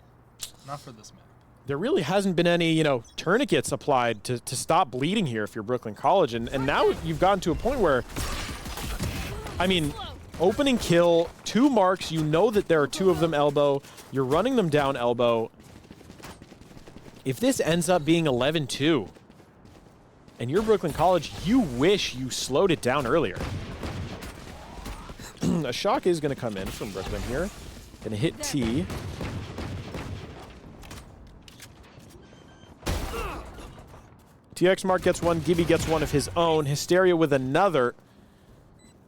Not for this map. There really hasn't been any, you know, tourniquets applied to stop bleeding here if you're Brooklyn College. And now you've gotten to a point where, I mean, opening kill, 2 marks, you know that there are 2 of them elbow. You're running them down elbow. If this ends up being 11-2, and you're Brooklyn College, you wish you slowed it down earlier. A shock is going to come in from Brooklyn here. Going to hit T. TX Mark gets 1. Gibby gets 1 of his own. Hysteria with another.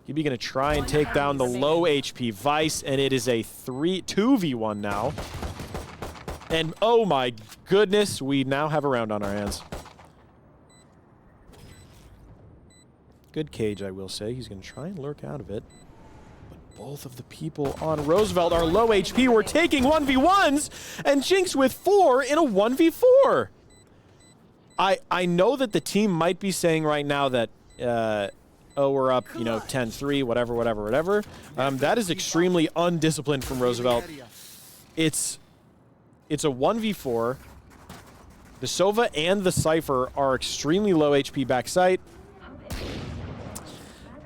Gibby going to try and take down the low HP Vice, and it is a 2v1 now. And oh my goodness, we now have a round on our hands. Good cage, I will say. He's going to try and lurk out of it. But both of the people on Roosevelt are low HP. We're taking 1v1s, and Jinx with 4 in a 1v4. I know that the team might be saying right now that, oh, we're up, you know, 10-3, whatever. That is extremely undisciplined from Roosevelt. It's a 1v4. The Sova and the Cypher are extremely low HP backside.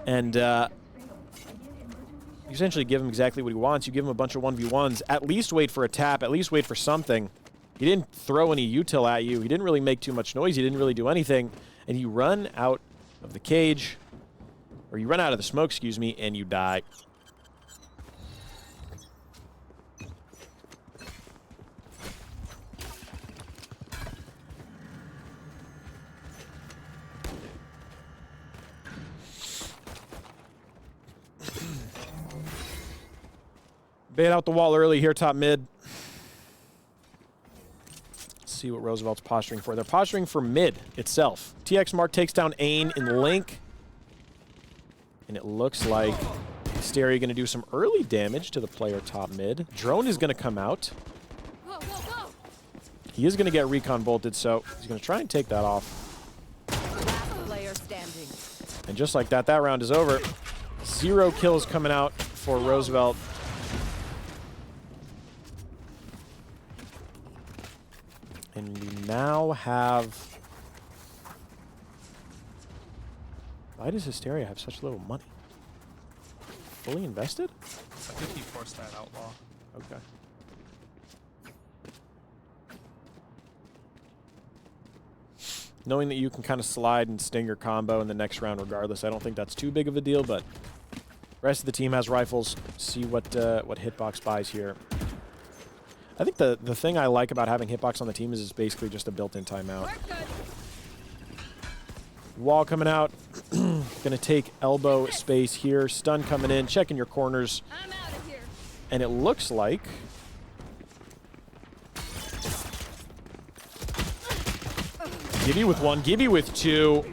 And you essentially give him exactly what he wants. You give him a bunch of 1v1s. At least wait for a tap. At least wait for something. He didn't throw any util at you. He didn't really make too much noise. He didn't really do anything. And you run out of the cage. Or you run out of the smoke, excuse me, and you die. Bait out the wall early here, top mid. Let's see what Roosevelt's posturing for. They're posturing for mid itself. TX Mark takes down Ain in Link. And it looks like Hysteria going to do some early damage to the player top mid. Drone is going to come out. He is going to get recon bolted, so he's going to try and take that off. Player standing. And just like that, that round is over. 0 kills coming out for Roosevelt. And we now have... Why does Hysteria have such little money? Fully invested? I think he forced that outlaw. Okay. knowing that you can kind of slide and sting your combo in the next round regardless, I don't think that's too big of a deal, but the rest of the team has rifles. See what Hitbox buys here. I think the thing I like about having Hitbox on the team is it's basically just a built-in timeout. Wall coming out. Gonna take elbow space here. Stun coming in. Checking your corners. I'm out of here. And it looks like... Gibby with one. Gibby with two.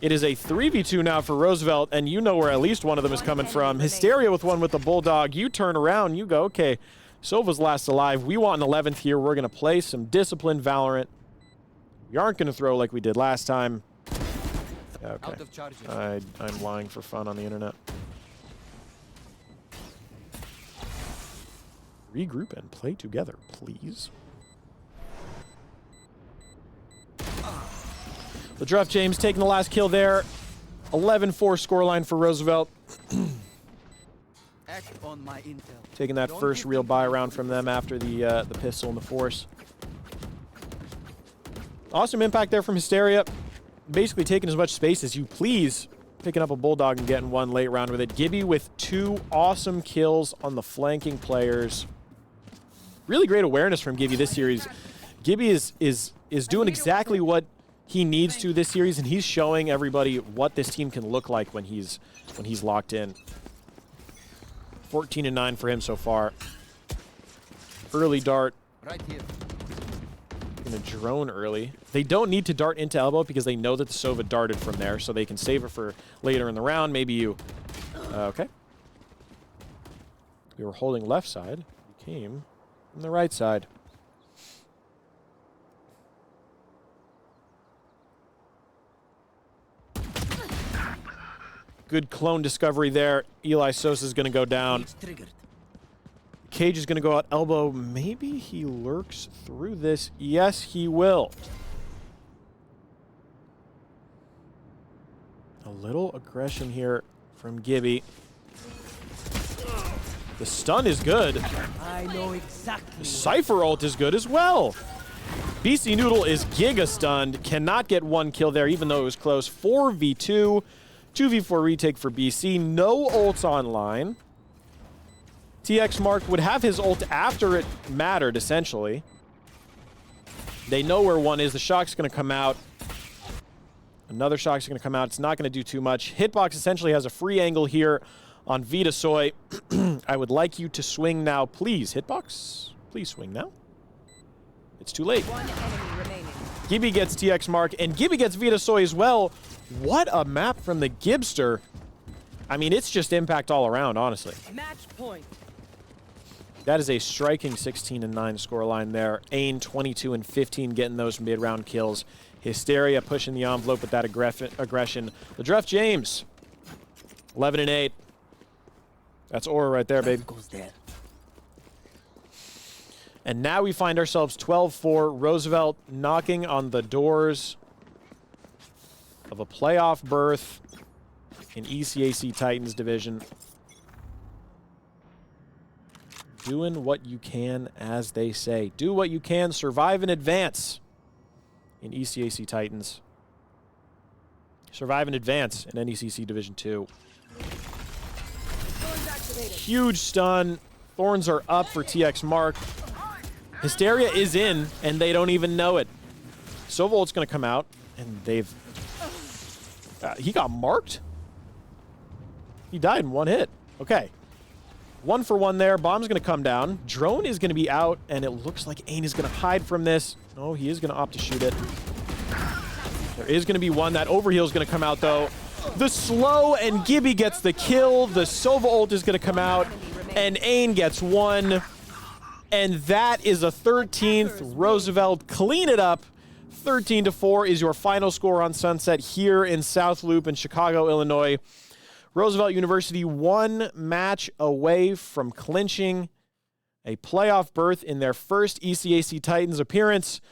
It is a 3v2 now for Roosevelt, and you know where at least one of them is coming from. Hysteria with one with the Bulldog. You turn around. You go, okay, Sova's last alive. We want an 11th here. We're going to play some disciplined Valorant. We aren't going to throw like we did last time. Okay. I'm lying for fun on the internet. Regroup and play together, please. LeDruff James taking the last kill there. 11-4 scoreline for Roosevelt. Act on my intel. Taking that first real buy round from them after the pistol and the force. Awesome impact there from Hysteria. Basically taking as much space as you please. Picking up a Bulldog and getting one late round with it. Gibby with 2 awesome kills on the flanking players. Really great awareness from Gibby this series. Gibby is doing exactly what he needs to this series, and he's showing everybody what this team can look like when he's locked in. 14-9 for him so far. Early dart. Right here. Gonna drone early. They don't need to dart into elbow because they know that the Sova darted from there, so they can save it for later in the round. Maybe you... okay. We were holding left side. We came from the right side. Good clone discovery there. Eli Sosa's going to go down. Cage is going to go out elbow. Maybe he lurks through this. Yes, he will. A little aggression here from Gibby. The stun is good. I know exactly. The Cypher ult is good as well. BC Noodle is giga stunned. Cannot get one kill there, even though it was close. 4v2. 2v4 retake for BC. No ults online. TX Mark would have his ult after it mattered, essentially. They know where one is. The shock's going to come out. Another shock's going to come out. It's not going to do too much. Hitbox essentially has a free angle here on Vitasoy. I would like you to swing now, please. Hitbox, please swing now. It's too late. One enemy remaining. Gibby gets TX Mark, and Gibby gets Vitasoy as well. What a map from the Gibster. I mean, it's just impact all around, honestly. Match point. That is a striking 16-9 scoreline there. Ain 22-15 getting those mid-round kills. Hysteria pushing the envelope with that aggression. LeDruff James, 11-8. That's Aura right there, baby. Goes there. And now we find ourselves 12-4. Roosevelt knocking on the doors of a playoff berth in ECAC Titans division. Doing what you can, as they say. Do what you can, survive and advance in ECAC Titans. Survive and advance in NECC Division 2. Huge stun. Thorns are up for TX Mark. Hysteria is in, and they don't even know it. Sovolt's going to come out, and they've... he got marked? He died in one hit. Okay. 1 for 1 there. Bomb's going to come down. Drone is going to be out, and it looks like Ain is going to hide from this. No, he is going to opt to shoot it. There is going to be one. That overheal is going to come out, though. The slow, and Gibby gets the kill. The Sova ult is going to come out, and Ain gets one. And that is a 13th. Roosevelt, clean it up. 13-4 is your final score on Sunset here in South Loop in Chicago, Illinois. Roosevelt University 1 match away from clinching a playoff berth in their first ECAC Titans appearance.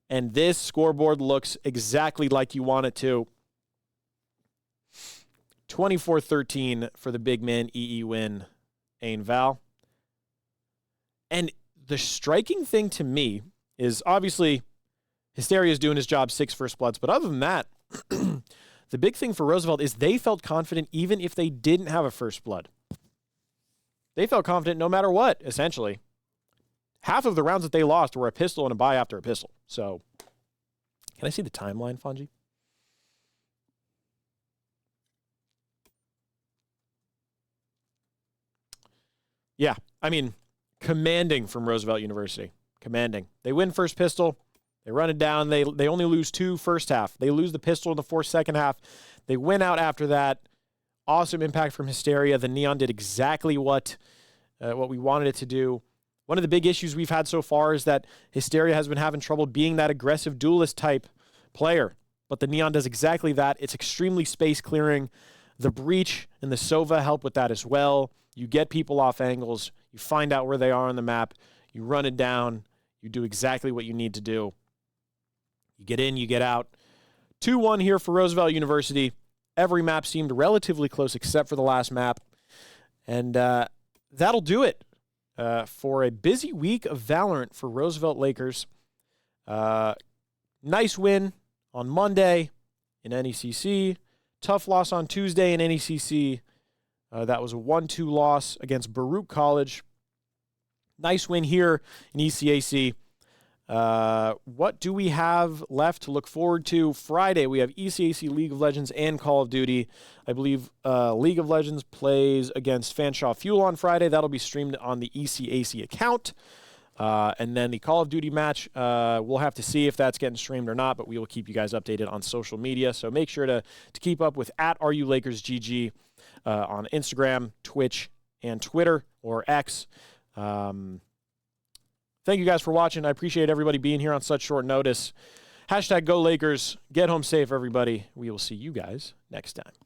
And this scoreboard looks exactly like you want it to. 24-13 for the big man EE win, Ain Val. And the striking thing to me is obviously Hysteria is doing his job, 6 first bloods. But other than that, the big thing for Roosevelt is they felt confident even if they didn't have a first blood. They felt confident no matter what, essentially. Half of the rounds that they lost were a pistol and a buy after a pistol. So, can I see the timeline, Fungi? Yeah, I mean, commanding from Roosevelt University. Commanding. They win first pistol. They run it down. They only lose 2 first half. They lose the pistol in the 4th second half. They win out after that. Awesome impact from Hysteria. The Neon did exactly what we wanted it to do. One of the big issues we've had so far is that Hysteria has been having trouble being that aggressive duelist type player. But the Neon does exactly that. It's extremely space clearing. The Breach and the Sova help with that as well. You get people off angles. You find out where they are on the map. You run it down. You do exactly what you need to do. You get in, you get out. 2-1 here for Roosevelt University. Every map seemed relatively close except for the last map. And that'll do it for a busy week of Valorant for Roosevelt Lakers. Nice win on Monday in NECC. Tough loss on Tuesday in NECC. That was a 1-2 loss against Baruch College. Nice win here in ECAC. What do we have left to look forward to? Friday, we have ECAC, League of Legends, and Call of Duty. I believe League of Legends plays against Fanshawe Fuel on Friday. That'll be streamed on the ECAC account. And then the Call of Duty match, we'll have to see if that's getting streamed or not, but we will keep you guys updated on social media. So make sure to keep up with @RULakersGG on Instagram, Twitch, and Twitter, or X. Thank you guys for watching. I appreciate everybody being here on such short notice. #GoLakers. Get home safe, everybody. We will see you guys next time.